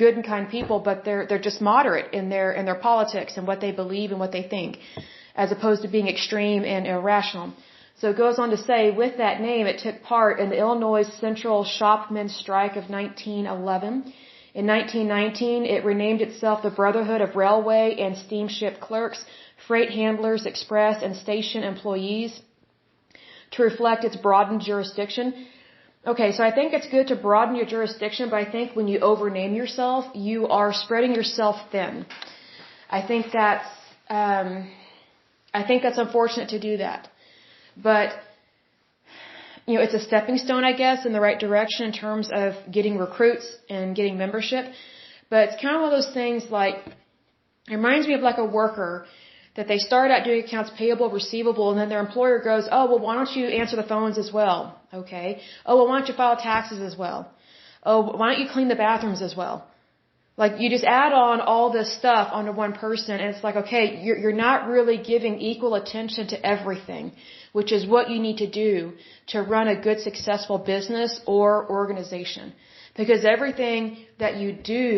good and kind people, but they're just moderate in their politics and what they believe and what they think, as opposed to being extreme and irrational. So it goes on to say, with that name, it took part in the Illinois Central Shopmen's Strike of 1911. In 1919, it renamed itself the Brotherhood of Railway and Steamship Clerks, Freight Handlers, Express, and Station Employees, to reflect its broadened jurisdiction. Okay, so I think it's good to broaden your jurisdiction, but I think when you overname yourself, you are spreading yourself thin. I think that's unfortunate to do that. But, it's a stepping stone, I guess, in the right direction in terms of getting recruits and getting membership. But it's kind of one of those things, like, it reminds me of like a worker that they start out doing accounts payable, receivable, and then their employer goes, oh, well, why don't you answer the phones as well? Okay. Oh, well, why don't you file taxes as well? Oh, why don't you clean the bathrooms as well? Like, you just add on all this stuff onto one person, and it's like, okay, you're not really giving equal attention to everything, which is what you need to do to run a good, successful business or organization. Because everything that you do,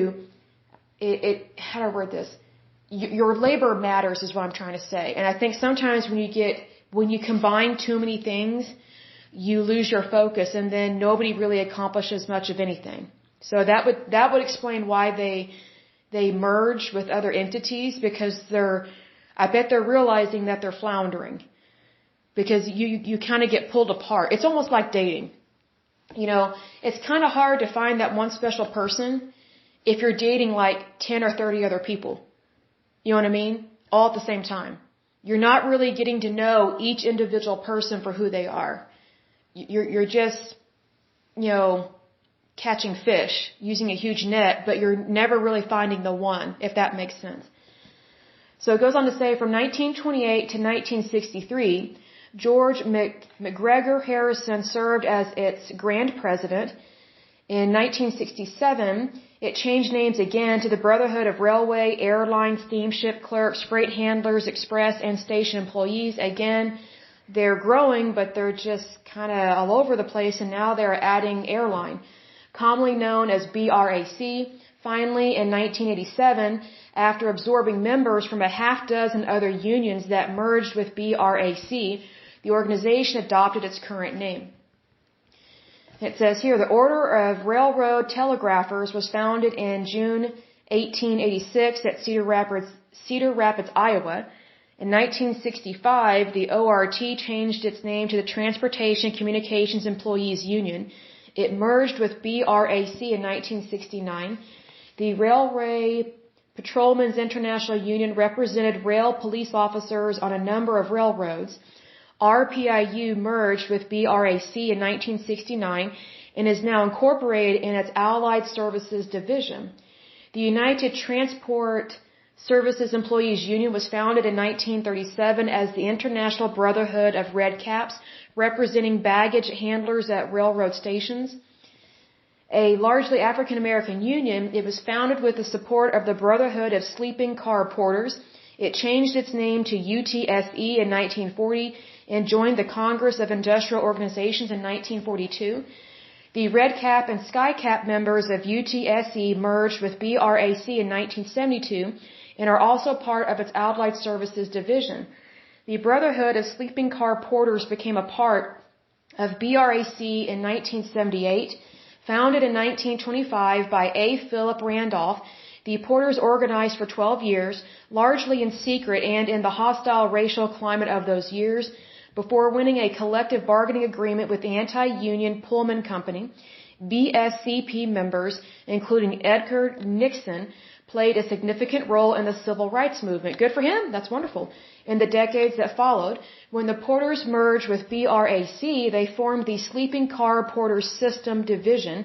how do I word this? Your labor matters is what I'm trying to say. And I think sometimes when you combine too many things, you lose your focus, and then nobody really accomplishes much of anything. So that would explain why they merge with other entities, because I bet they're realizing that they're floundering, because you kind of get pulled apart. It's almost like dating. It's kind of hard to find that one special person if you're dating like 10 or 30 other people. You know what I mean? All at the same time. You're not really getting to know each individual person for who they are. You're just, catching fish, using a huge net, but you're never really finding the one, if that makes sense. So it goes on to say, from 1928 to 1963, George McGregor Harrison served as its Grand President. In 1967, it changed names again to the Brotherhood of Railway, Airline, Steamship Clerks, Freight Handlers, Express, and Station Employees. Again, they're growing, but they're just kind of all over the place, and now they're adding airline, commonly known as BRAC. Finally, in 1987, after absorbing members from a half dozen other unions that merged with BRAC, the organization adopted its current name. It says here, the Order of Railroad Telegraphers was founded in June 1886 at Cedar Rapids, Iowa. In 1965, the ORT changed its name to the Transportation Communications Employees Union. It merged with BRAC in 1969. The Railway Patrolmen's International Union represented rail police officers on a number of railroads. RPIU merged with BRAC in 1969 and is now incorporated in its Allied Services Division. The United Transport Services Employees Union was founded in 1937 as the International Brotherhood of Red Caps, representing baggage handlers at railroad stations. A largely African American union, it was founded with the support of the Brotherhood of Sleeping Car Porters. It changed its name to UTSE in 1940 and joined the Congress of Industrial Organizations in 1942. The Red Cap and Sky Cap members of UTSE merged with BRAC in 1972 and are also part of its Allied Services Division. The Brotherhood of Sleeping Car Porters became a part of BRAC in 1978. Founded in 1925 by A. Philip Randolph, the porters organized for 12 years, largely in secret and in the hostile racial climate of those years, before winning a collective bargaining agreement with the anti-union Pullman Company. BSCP members, including Edgar Nixon, played a significant role in the civil rights movement. Good for him. That's wonderful. In the decades that followed, when the porters merged with BRAC, they formed the Sleeping Car Porters System Division.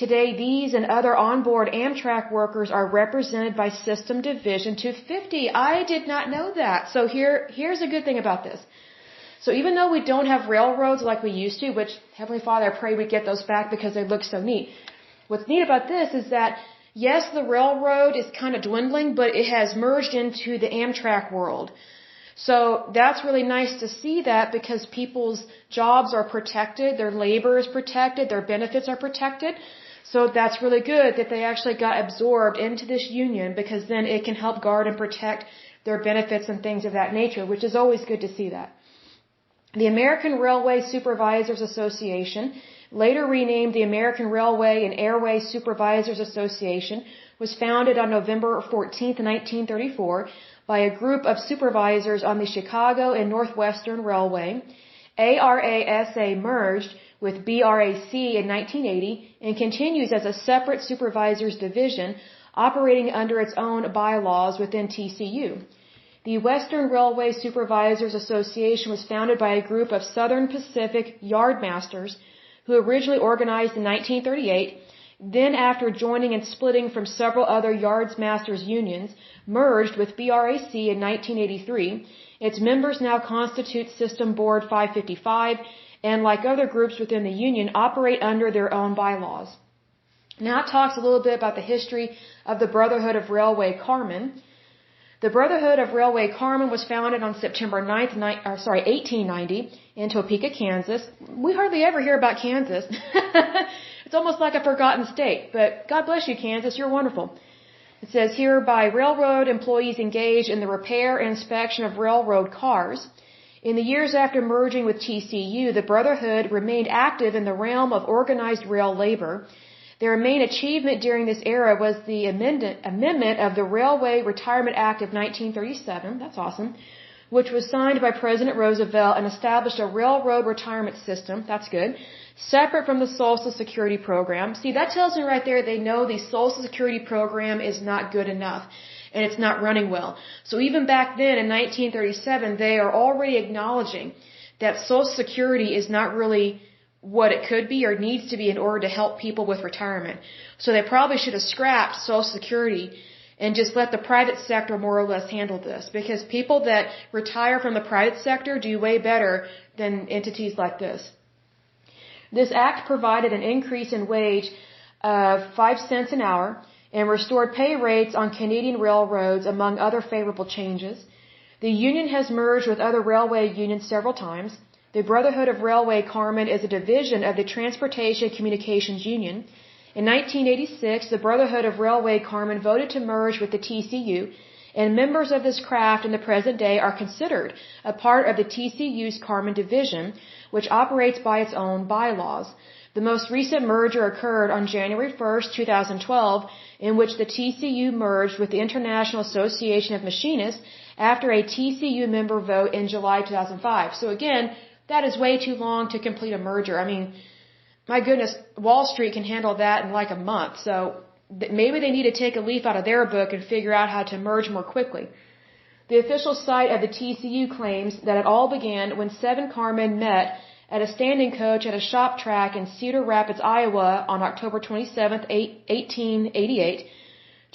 Today, these and other onboard Amtrak workers are represented by System Division 250. I did not know that. So here's a good thing about this. So even though we don't have railroads like we used to, which, Heavenly Father, I pray we get those back because they look so neat. What's neat about this is that, yes, the railroad is kind of dwindling, but it has merged into the Amtrak world. So that's really nice to see that because people's jobs are protected, their labor is protected, their benefits are protected. So that's really good that they actually got absorbed into this union because then it can help guard and protect their benefits and things of that nature, which is always good to see that. The American Railway Supervisors Association, later renamed the American Railway and Airway Supervisors Association, was founded on November 14, 1934, by a group of supervisors on the Chicago and Northwestern Railway. ARASA merged with BRAC in 1980 and continues as a separate supervisors division operating under its own bylaws within TCU. The Western Railway Supervisors Association was founded by a group of Southern Pacific yardmasters who originally organized in 1938, then after joining and splitting from several other yardsmasters unions, merged with BRAC in 1983. Its members now constitute System Board 555 and, like other groups within the union, operate under their own bylaws. Now it talks a little bit about the history of the Brotherhood of Railway Carmen. The Brotherhood of Railway Carmen was founded on September 1890 in Topeka, Kansas. We hardly ever hear about Kansas. It's almost like a forgotten state, but God bless you, Kansas. You're wonderful. It says here, by railroad employees engaged in the repair and inspection of railroad cars. In the years after merging with TCU, the Brotherhood remained active in the realm of organized rail labor. Their main achievement during this era was the amendment of the Railway Retirement Act of 1937, that's awesome, which was signed by President Roosevelt and established a railroad retirement system, that's good, separate from the Social Security program. See, that tells me right there they know the Social Security program is not good enough and it's not running well. So even back then in 1937, they are already acknowledging that Social Security is not really what it could be or needs to be in order to help people with retirement. So they probably should have scrapped Social Security and just let the private sector more or less handle this, because people that retire from the private sector do way better than entities like this. This act provided an increase in wage of 5 cents an hour and restored pay rates on Canadian railroads, among other favorable changes. The union has merged with other railway unions several times. The Brotherhood of Railway Carmen is a division of the Transportation Communications Union. In 1986, the Brotherhood of Railway Carmen voted to merge with the TCU, and members of this craft in the present day are considered a part of the TCU's Carmen division, which operates by its own bylaws. The most recent merger occurred on January 1st, 2012, in which the TCU merged with the International Association of Machinists after a TCU member vote in July 2005. So again, that is way too long to complete a merger. I mean, my goodness, Wall Street can handle that in like a month. So maybe they need to take a leaf out of their book and figure out how to merge more quickly. The official site of the TCU claims that it all began when 7 carmen met at a standing coach at a shop track in Cedar Rapids, Iowa on October 27, 1888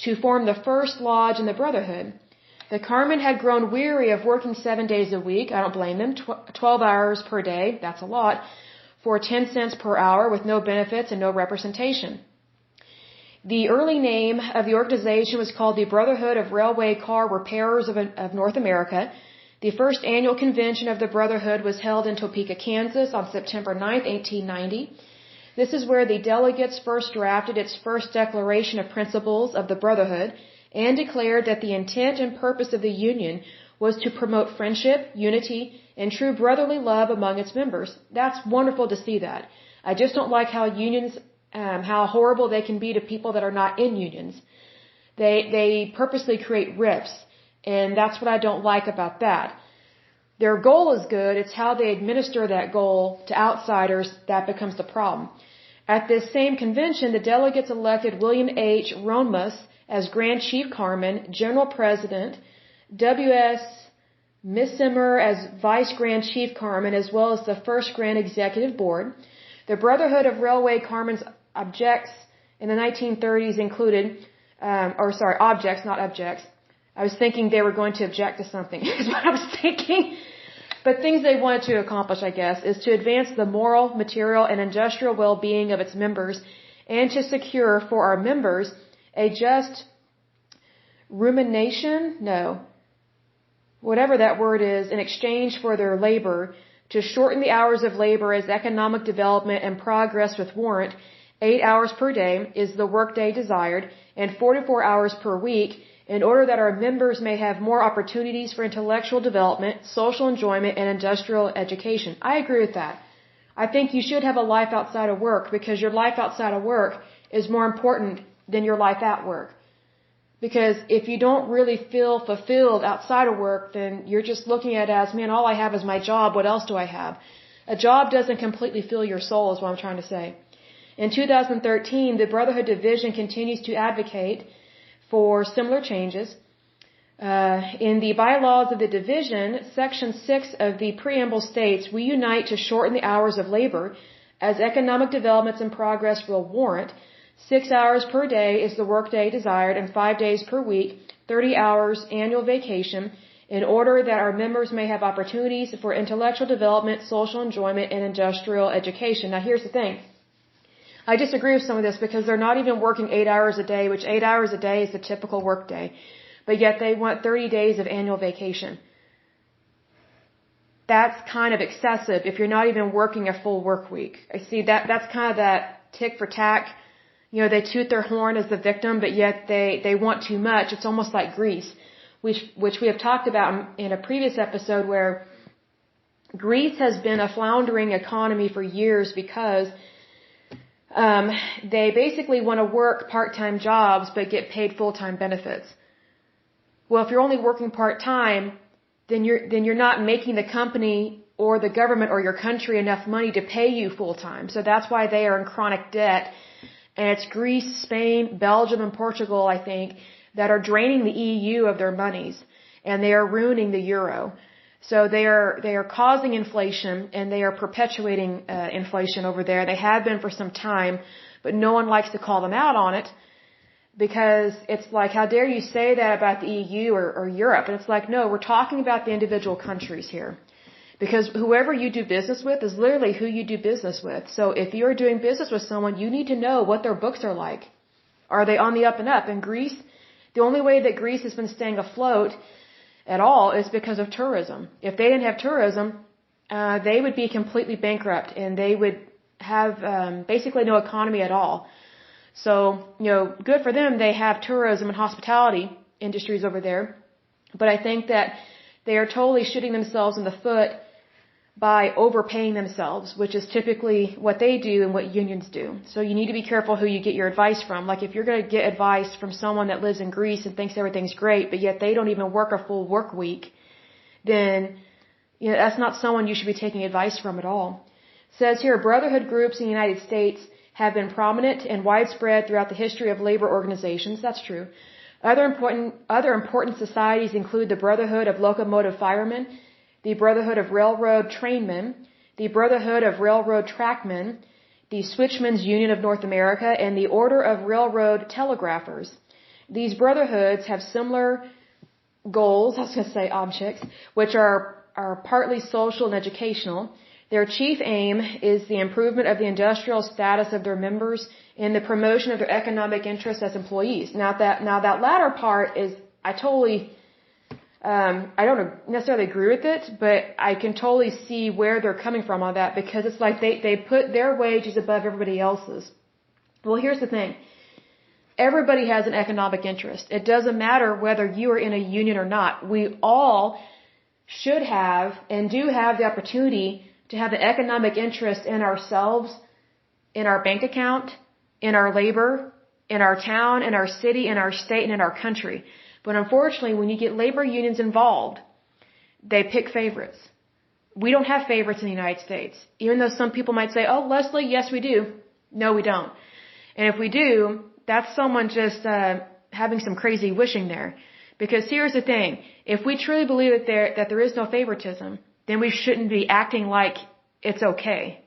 to form the first lodge in the Brotherhood. The carmen had grown weary of working 7 days a week. I don't blame them. 12 hours per day, that's a lot, for 10 cents per hour with no benefits and no representation. The early name of the organization was called the Brotherhood of Railway Car Repairers of North America. The first annual convention of the Brotherhood was held in Topeka, Kansas on September 9, 1890. This is where the delegates first drafted its first declaration of principles of the Brotherhood and declared that the intent and purpose of the Union was to promote friendship, unity, and true brotherly love among its members. That's wonderful to see that. I just don't like how unions how horrible they can be to people that are not in unions. They purposely create rifts, and that's what I don't like about that. Their goal is good, it's how they administer that goal to outsiders that becomes the problem. At this same convention, the delegates elected William H. Ronmus as Grand Chief Carmen, General President, W.S. Missimer as Vice Grand Chief Carmen, as well as the first Grand Executive Board. The Brotherhood of Railway Carmen's objects in the 1930s included, objects, not objects. I was thinking they were going to object to something, is what I was thinking. But things they wanted to accomplish, I guess, is to advance the moral, material, and industrial well-being of its members and to secure for our members a just whatever that word is, in exchange for their labor, to shorten the hours of labor as economic development and progress with warrant. 8 hours per day is the workday desired, and 44 hours per week, in order that our members may have more opportunities for intellectual development, social enjoyment, and industrial education. I agree with that. I think you should have a life outside of work, because your life outside of work is more important than your life at work. Because if you don't really feel fulfilled outside of work, then you're just looking at it as, man, all I have is my job, what else do I have? A job doesn't completely fill your soul, is what I'm trying to say. In 2013, the Brotherhood Division continues to advocate for similar changes. In the bylaws of the division, Section 6 of the preamble states, "We unite to shorten the hours of labor as economic developments and progress will warrant. 6 hours per day is the workday desired and 5 days per week, 30 hours annual vacation, in order that our members may have opportunities for intellectual development, social enjoyment, and industrial education." Now here's the thing. I disagree with some of this because they're not even working 8 hours a day, which 8 hours a day is the typical work day. But yet they want 30 days of annual vacation. That's kind of excessive if you're not even working a full work week. I see that's kind of that tick for tack. You know, they toot their horn as the victim, but yet they want too much. It's almost like Greece, which we have talked about in a previous episode, where Greece has been a floundering economy for years because they basically want to work part-time jobs but get paid full-time benefits. Well, if you're only working part-time, then you're not making the company or the government or your country enough money to pay you full-time. So that's why they are in chronic debt. And it's Greece, Spain, Belgium, and Portugal, I think, that are draining the EU of their monies, and they are ruining the euro. So they are causing inflation, and they are perpetuating inflation over there. They have been for some time, but no one likes to call them out on it, because it's like, how dare you say that about the EU or Europe? And it's like, no, we're talking about the individual countries here. Because whoever you do business with is literally who you do business with. So if you're doing business with someone, you need to know what their books are like. Are they on the up and up? In Greece, the only way that Greece has been staying afloat at all is because of tourism. If they didn't have tourism, they would be completely bankrupt, and they would have basically no economy at all. So, you know, good for them. They have tourism and hospitality industries over there. But I think that they are totally shooting themselves in the foot by overpaying themselves, which is typically what they do and what unions do. So you need to be careful who you get your advice from. Like if you're going to get advice from someone that lives in Greece and thinks everything's great, but yet they don't even work a full work week, then that's not someone you should be taking advice from at all. It says here, brotherhood groups in the United States have been prominent and widespread throughout the history of labor organizations. That's true. Other important societies include the Brotherhood of Locomotive Firemen, the Brotherhood of Railroad Trainmen, the Brotherhood of Railroad Trackmen, the Switchmen's Union of North America, and the Order of Railroad Telegraphers. These brotherhoods have similar goals, objects, which are partly social and educational. Their chief aim is the improvement of the industrial status of their members and the promotion of their economic interests as employees. Now that latter part is, I don't necessarily agree with it, but I can totally see where they're coming from on that, because it's like they put their wages above everybody else's. Well, here's the thing. Everybody has an economic interest. It doesn't matter whether you are in a union or not. We all should have and do have the opportunity to have an economic interest in ourselves, in our bank account, in our labor, in our town, in our city, in our state, and in our country. But unfortunately, when you get labor unions involved, they pick favorites. We don't have favorites in the United States. Even though some people might say, oh, Lesley, yes, we do. No, we don't. And if we do, that's someone just having some crazy wishing there. Because here's the thing. If we truly believe that there is no favoritism, then we shouldn't be acting like it's okay.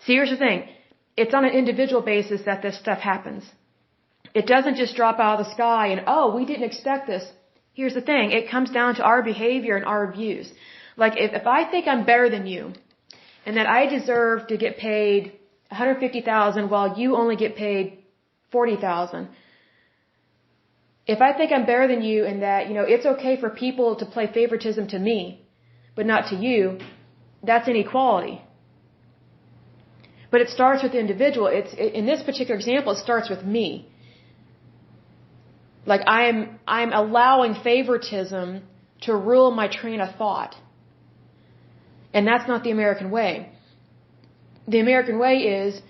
See, here's the thing. It's on an individual basis that this stuff happens. It doesn't just drop out of the sky and, oh, we didn't expect this. Here's the thing. It comes down to our behavior and our views. Like, if I think I'm better than you and that I deserve to get paid $150,000 while you only get paid $40,000, if I think I'm better than you and that, it's okay for people to play favoritism to me, but not to you, that's inequality. But it starts with the individual. In this particular example, it starts with me. Like I'm allowing favoritism to rule my train of thought. And that's not the American way. The American way is,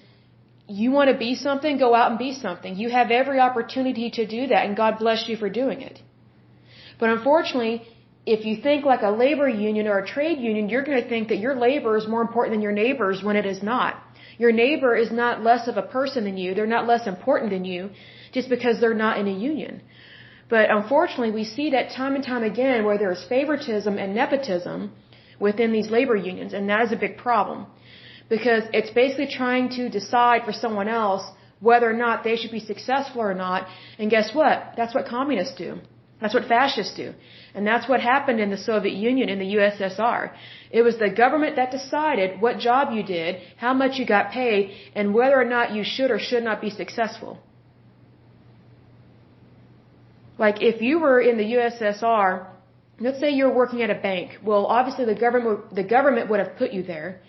you want to be something, go out and be something. You have every opportunity to do that, and God bless you for doing it. But unfortunately, if you think like a labor union or a trade union, you're going to think that your labor is more important than your neighbor's when it is not. Your neighbor is not less of a person than you. They're not less important than you just because they're not in a union. But unfortunately, we see that time and time again where there is favoritism and nepotism within these labor unions, and that is a big problem. Because it's basically trying to decide for someone else whether or not they should be successful or not. And guess what? That's what communists do. That's what fascists do. And that's what happened in the Soviet Union, in the USSR. It was the government that decided what job you did, how much you got paid, and whether or not you should or should not be successful. Like if you were in the USSR, let's say you're working at a bank. Well, obviously the government would have put you there.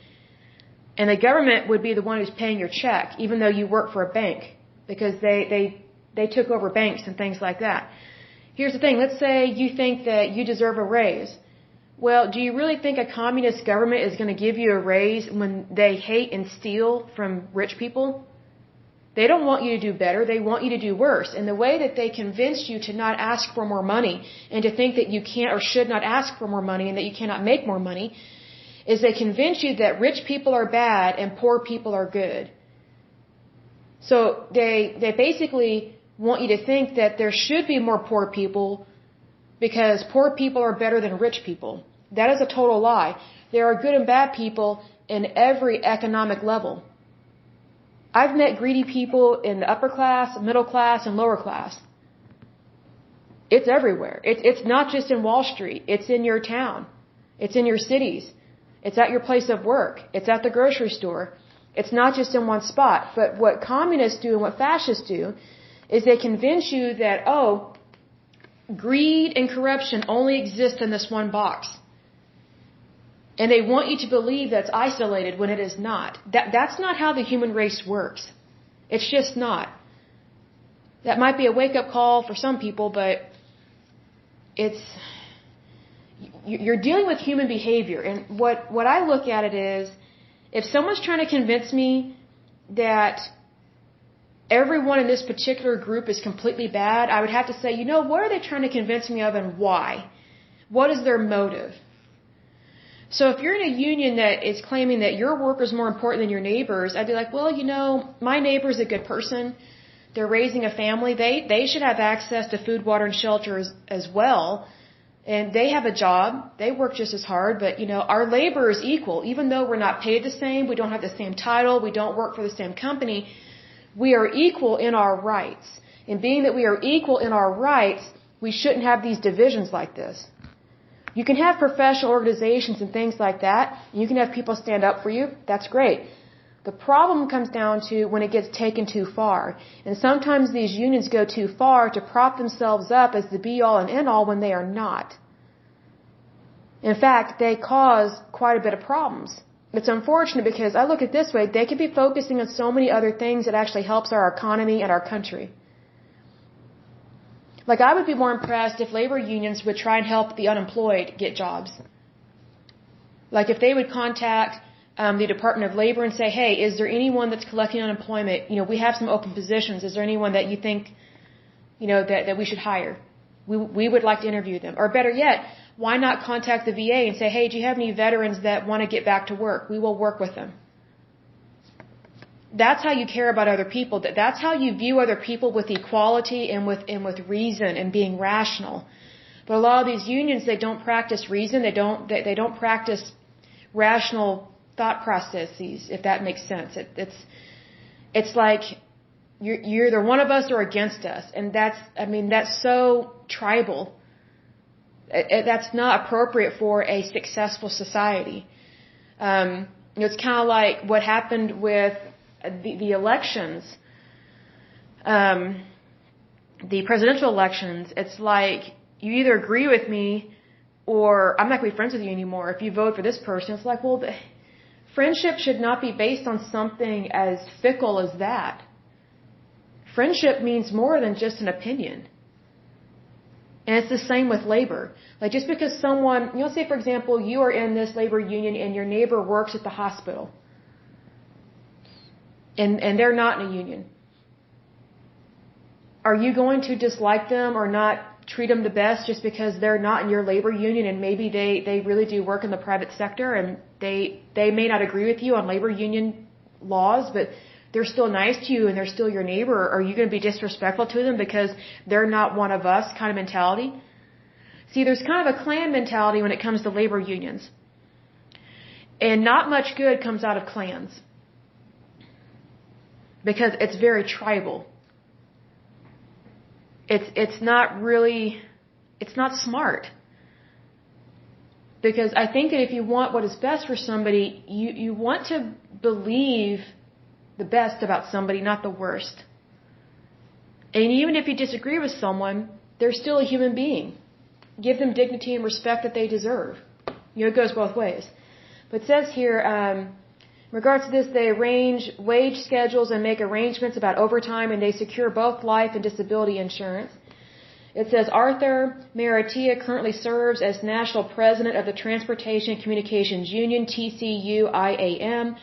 And the government would be the one who's paying your check, even though you work for a bank, because they took over banks and things like that. Here's the thing. Let's say you think that you deserve a raise. Well, do you really think a communist government is going to give you a raise when they hate and steal from rich people? They don't want you to do better. They want you to do worse. And the way that they convince you to not ask for more money and to think that you can't or should not ask for more money and that you cannot make more money is they convince you that rich people are bad and poor people are good. So they basically want you to think that there should be more poor people because poor people are better than rich people. That is a total lie. There are good and bad people in every economic level. I've met greedy people in the upper class, middle class, and lower class. It's everywhere. It's not just in Wall Street. It's in your town. It's in your cities. It's at your place of work. It's at the grocery store. It's not just in one spot. But what communists do and what fascists do is they convince you that, oh, greed and corruption only exist in this one box. And they want you to believe that's isolated when it is not. That's not how the human race works. It's just not. That might be a wake-up call for some people, but you're dealing with human behavior. And what I look at it is, if someone's trying to convince me that everyone in this particular group is completely bad, I would have to say, what are they trying to convince me of and why? What is their motive? So if you're in a union that is claiming that your work is more important than your neighbor's, I'd be like, well, my neighbor's a good person. They're raising a family. They should have access to food, water, and shelter as well. And they have a job. They work just as hard. But, our labor is equal. Even though we're not paid the same, we don't have the same title, we don't work for the same company, we are equal in our rights. And being that we are equal in our rights, we shouldn't have these divisions like this. You can have professional organizations and things like that. And you can have people stand up for you. That's great. The problem comes down to when it gets taken too far. And sometimes these unions go too far to prop themselves up as the be-all and end-all when they are not. In fact, they cause quite a bit of problems. It's unfortunate because I look at it this way, they could be focusing on so many other things that actually helps our economy and our country. Like, I would be more impressed if labor unions would try and help the unemployed get jobs. Like, if they would contact the Department of Labor and say, hey, is there anyone that's collecting unemployment? We have some open positions. Is there anyone that you think, that we should hire? We would like to interview them. Or better yet, why not contact the VA and say, hey, do you have any veterans that want to get back to work? We will work with them. That's how you care about other people. That's how you view other people, with equality and with reason and being rational. But a lot of these unions, they don't practice reason. They don't practice rational thought processes, if that makes sense. It's like you're either one of us or against us, and that's so tribal. That's not appropriate for a successful society. It's kind of like what happened with the elections, the presidential elections. It's like you either agree with me or I'm not going to be friends with you anymore if you vote for this person. It's like, well, friendship should not be based on something as fickle as that. Friendship means more than just an opinion. And it's the same with labor. Like, just because someone, say for example, you are in this labor union and your neighbor works at the hospital. And they're not in a union. Are you going to dislike them or not treat them the best just because they're not in your labor union and maybe they really do work in the private sector and they may not agree with you on labor union laws, but they're still nice to you and they're still your neighbor? Or are you going to be disrespectful to them because they're not one of us kind of mentality? See, there's kind of a clan mentality when it comes to labor unions. And not much good comes out of clans. Because it's very tribal. It's not smart. Because I think that if you want what is best for somebody, you want to believe the best about somebody, not the worst. And even if you disagree with someone, they're still a human being. Give them dignity and respect that they deserve. It goes both ways. But it says here, in regards to this, they arrange wage schedules and make arrangements about overtime, and they secure both life and disability insurance. It says Arthur Maratia currently serves as National President of the Transportation Communications Union, TCU-IAM.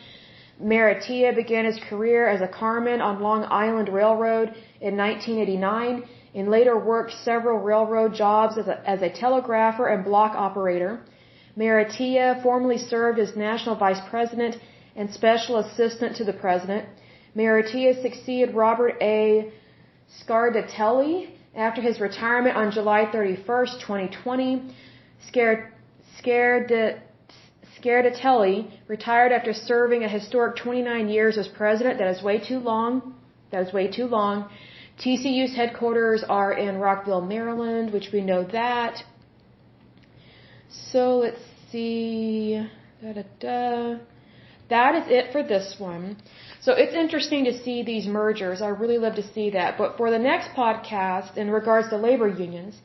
Maratia began his career as a carman on Long Island Railroad in 1989 and later worked several railroad jobs as a telegrapher and block operator. Maratia formerly served as National Vice President and Special Assistant to the President. Maratia succeeded Robert A. Scardelli after his retirement on July 31st, 2020. Scardelli retired after serving a historic 29 years as president. That is way too long. TCU's headquarters are in Rockville, Maryland, which we know that. So let's see. That is it for this one. So it's interesting to see these mergers. I really love to see that. But for the next podcast, in regards to labor unions,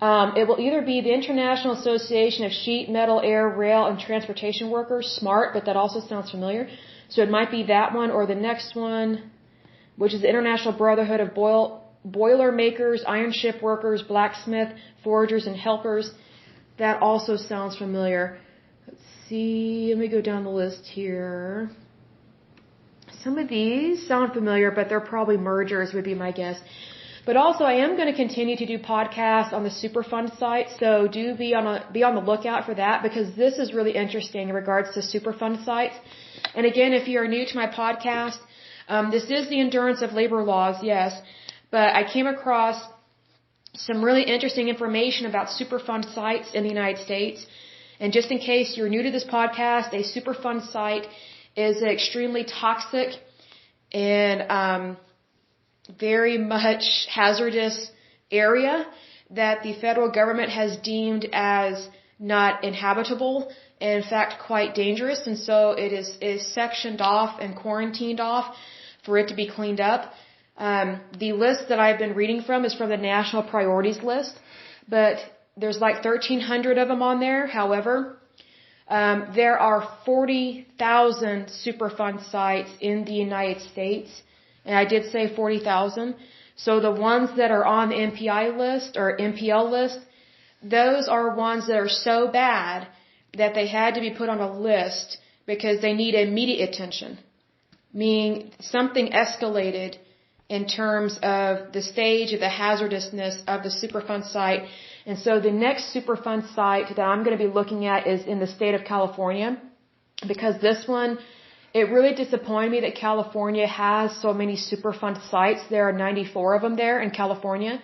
it will either be the International Association of Sheet, Metal, Air, Rail, and Transportation Workers, SMART, but that also sounds familiar. So it might be that one, or the next one, which is the International Brotherhood of Boiler Makers, Iron Ship Workers, Blacksmith, Forgers, and Helpers. That also sounds familiar. Let's see. Let me go down the list here. Some of these sound familiar, but they're probably mergers would be my guess. But also, I am going to continue to do podcasts on the Superfund site, so do be on the lookout for that, because this is really interesting in regards to Superfund sites. And again, if you are new to my podcast, this is the endurance of labor laws, yes, but I came across some really interesting information about Superfund sites in the United States. And just in case you're new to this podcast, a Superfund site is an extremely toxic and very much hazardous area that the federal government has deemed as not inhabitable and in fact quite dangerous, and so it is sectioned off and quarantined off for it to be cleaned up. The list that I've been reading from is from the National Priorities list, but there's like 1,300 of them on there. However, there are 40,000 Superfund sites in the United States, and I did say 40,000. So the ones that are on the MPI list or MPL list, those are ones that are so bad that they had to be put on a list because they need immediate attention, meaning something escalated in terms of the stage of the hazardousness of the Superfund site. And so the next Superfund site that I'm going to be looking at is in the state of California, because this one, it really disappointed me that California has so many Superfund sites. There are 94 of them there in California.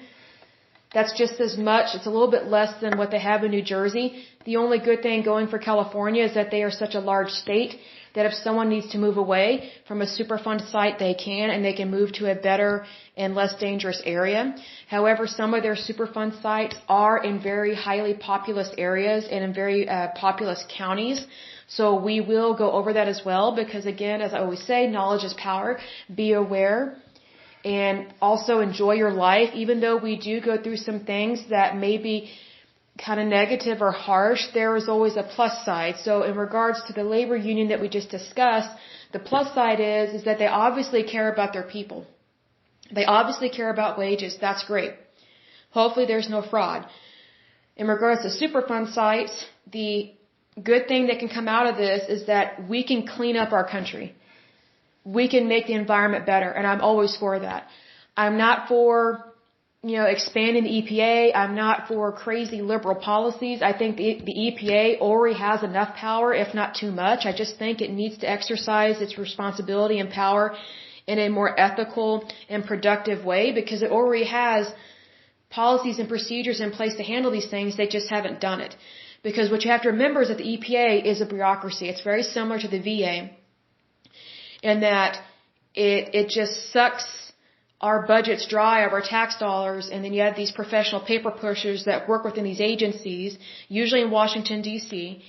That's just as much. It's a little bit less than what they have in New Jersey. The only good thing going for California is that they are such a large state that if someone needs to move away from a Superfund site, they can, and they can move to a better and less dangerous area. However, some of their Superfund sites are in very highly populous areas and in very populous counties. So we will go over that as well because, again, as I always say, knowledge is power. Be aware and also enjoy your life. Even though we do go through some things that may be kind of negative or harsh, there is always a plus side. So in regards to the labor union that we just discussed, the plus side is that they obviously care about their people. They obviously care about wages. That's great. Hopefully there's no fraud. In regards to Superfund sites, the good thing that can come out of this is that we can clean up our country. We can make the environment better, and I'm always for that. I'm not for expanding the EPA. I'm not for crazy liberal policies. I think the EPA already has enough power, if not too much. I just think it needs to exercise its responsibility and power in a more ethical and productive way because it already has policies and procedures in place to handle these things. They just haven't done it. Because what you have to remember is that the EPA is a bureaucracy. It's very similar to the VA in that it just sucks our budgets dry of our tax dollars, and then you have these professional paper pushers that work within these agencies, usually in Washington, D.C.,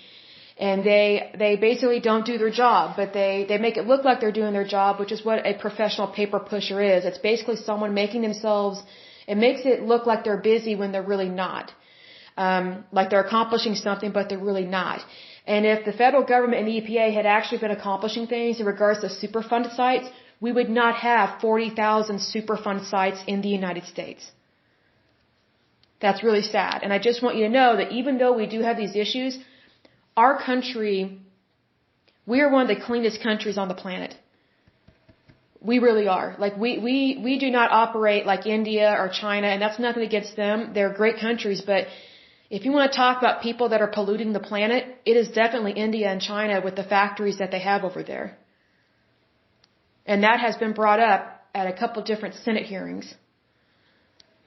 and they basically don't do their job, but they make it look like they're doing their job, which is what a professional paper pusher is. It's basically someone making themselves, it makes it look like they're busy when they're really not. Like they're accomplishing something, but they're really not. And if the federal government and the EPA had actually been accomplishing things in regards to Superfund sites, we would not have 40,000 Superfund sites in the United States. That's really sad. And I just want you to know that even though we do have these issues, our country, we are one of the cleanest countries on the planet. We really are. Like we do not operate like India or China, and that's nothing against them. They're great countries, but if you want to talk about people that are polluting the planet, it is definitely India and China with the factories that they have over there. And that has been brought up at a couple different Senate hearings.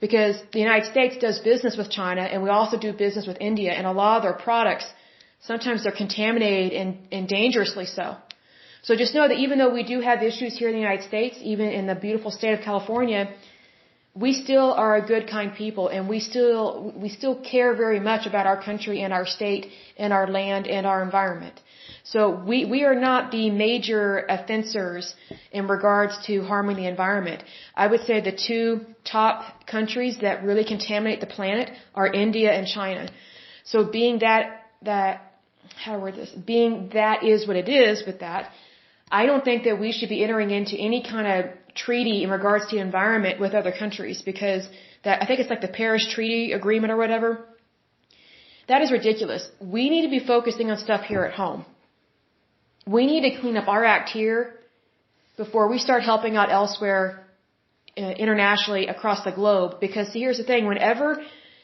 Because the United States does business with China, and we also do business with India, and a lot of their products, sometimes they're contaminated and dangerously so. So just know that even though we do have issues here in the United States, even in the beautiful state of California, we still are a good, kind people, and we still care very much about our country and our state and our land and our environment. So we are not the major offenders in regards to harming the environment. I would say the two top countries that really contaminate the planet are India and China. So being that is what it is with that, I don't think that we should be entering into any kind of treaty in regards to the environment with other countries, because that, I think it's like the Paris Treaty Agreement or whatever. That is ridiculous. We need to be focusing on stuff here at home. We need to clean up our act here before we start helping out elsewhere internationally across the globe. Because here's the thing, whenever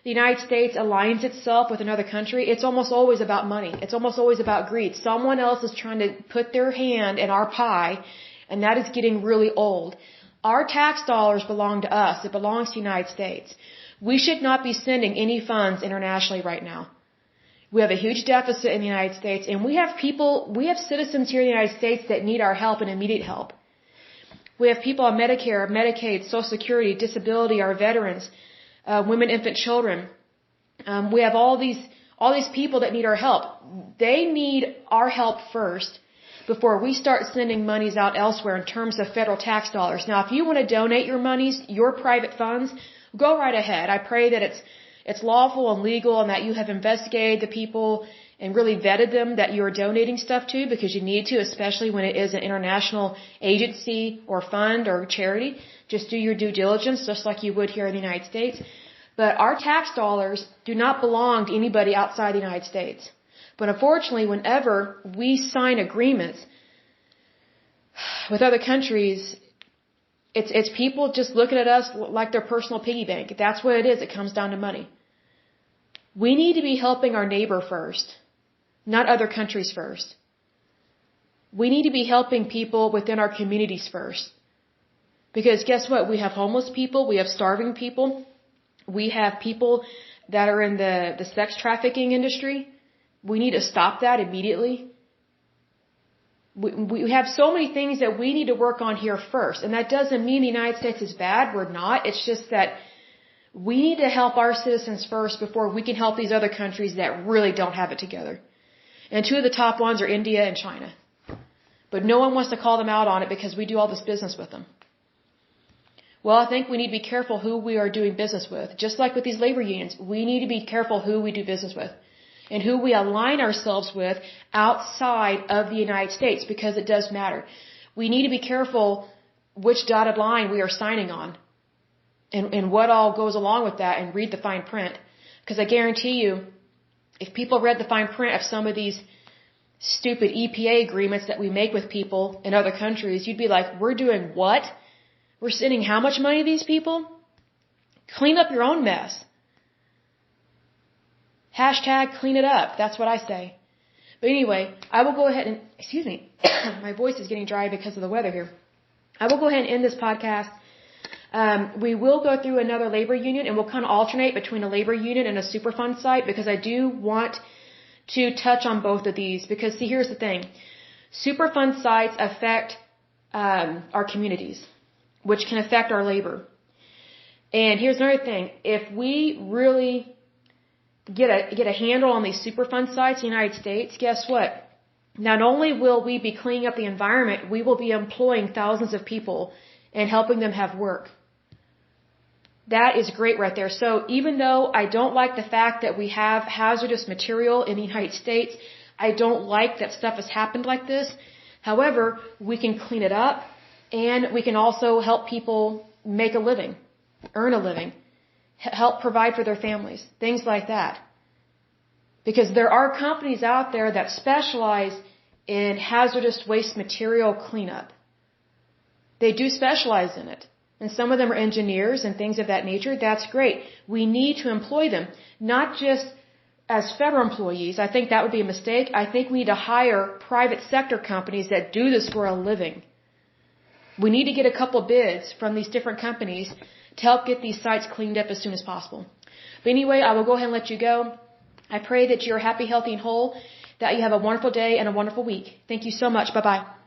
the United States aligns itself with another country, it's almost always about money. It's almost always about greed. Someone else is trying to put their hand in our pie, and that is getting really old. Our tax dollars belong to us. It belongs to the United States. We should not be sending any funds internationally right now. We have a huge deficit in the United States, and we have citizens here in the United States that need our help and immediate help. We have people on Medicare, Medicaid, Social Security, disability, our veterans, women, infant, children. We have all these people that need our help. They need our help first before we start sending monies out elsewhere in terms of federal tax dollars. Now, if you want to donate your monies, your private funds, go right ahead. I pray that it's lawful and legal and that you have investigated the people and really vetted them that you are donating stuff to, because you need to, especially when it is an international agency or fund or charity. Just do your due diligence, just like you would here in the United States. But our tax dollars do not belong to anybody outside the United States. But unfortunately, whenever we sign agreements with other countries, it's people just looking at us like their personal piggy bank. That's what it is. It comes down to money. We need to be helping our neighbor first, not other countries first. We need to be helping people within our communities first. Because guess what? We have homeless people. We have starving people. We have people that are in the sex trafficking industry. We need to stop that immediately. We have so many things that we need to work on here first. And that doesn't mean the United States is bad. We're not. It's just that we need to help our citizens first before we can help these other countries that really don't have it together. And two of the top ones are India and China. But no one wants to call them out on it because we do all this business with them. Well, I think we need to be careful who we are doing business with. Just like with these labor unions, we need to be careful who we do business with and who we align ourselves with outside of the United States, because it does matter. We need to be careful which dotted line we are signing on and what all goes along with that, and read the fine print. Because I guarantee you, if people read the fine print of some of these stupid EPA agreements that we make with people in other countries, you'd be like, we're doing what? We're sending how much money to these people? Clean up your own mess. Hashtag clean it up. That's what I say. But anyway, I will go ahead and, excuse me, my voice is getting dry because of the weather here. I will go ahead and end this podcast. We will go through another labor union, and we'll kind of alternate between a labor union and a Superfund site, because I do want to touch on both of these. Because see, here's the thing. Superfund sites affect our communities, which can affect our labor. And here's another thing. If we really get a handle on these Superfund sites in the United States, guess what? Not only will we be cleaning up the environment, we will be employing thousands of people and helping them have work. That is great right there. So even though I don't like the fact that we have hazardous material in the United States, I don't like that stuff has happened like this. However, we can clean it up, and we can also help people make a living, earn a living, help provide for their families, things like that. Because there are companies out there that specialize in hazardous waste material cleanup. They do specialize in it. And some of them are engineers and things of that nature. That's great. We need to employ them, not just as federal employees. I think that would be a mistake. I think we need to hire private sector companies that do this for a living. We need to get a couple bids from these different companies to help get these sites cleaned up as soon as possible. But anyway, I will go ahead and let you go. I pray that you're happy, healthy, and whole, that you have a wonderful day and a wonderful week. Thank you so much. Bye-bye.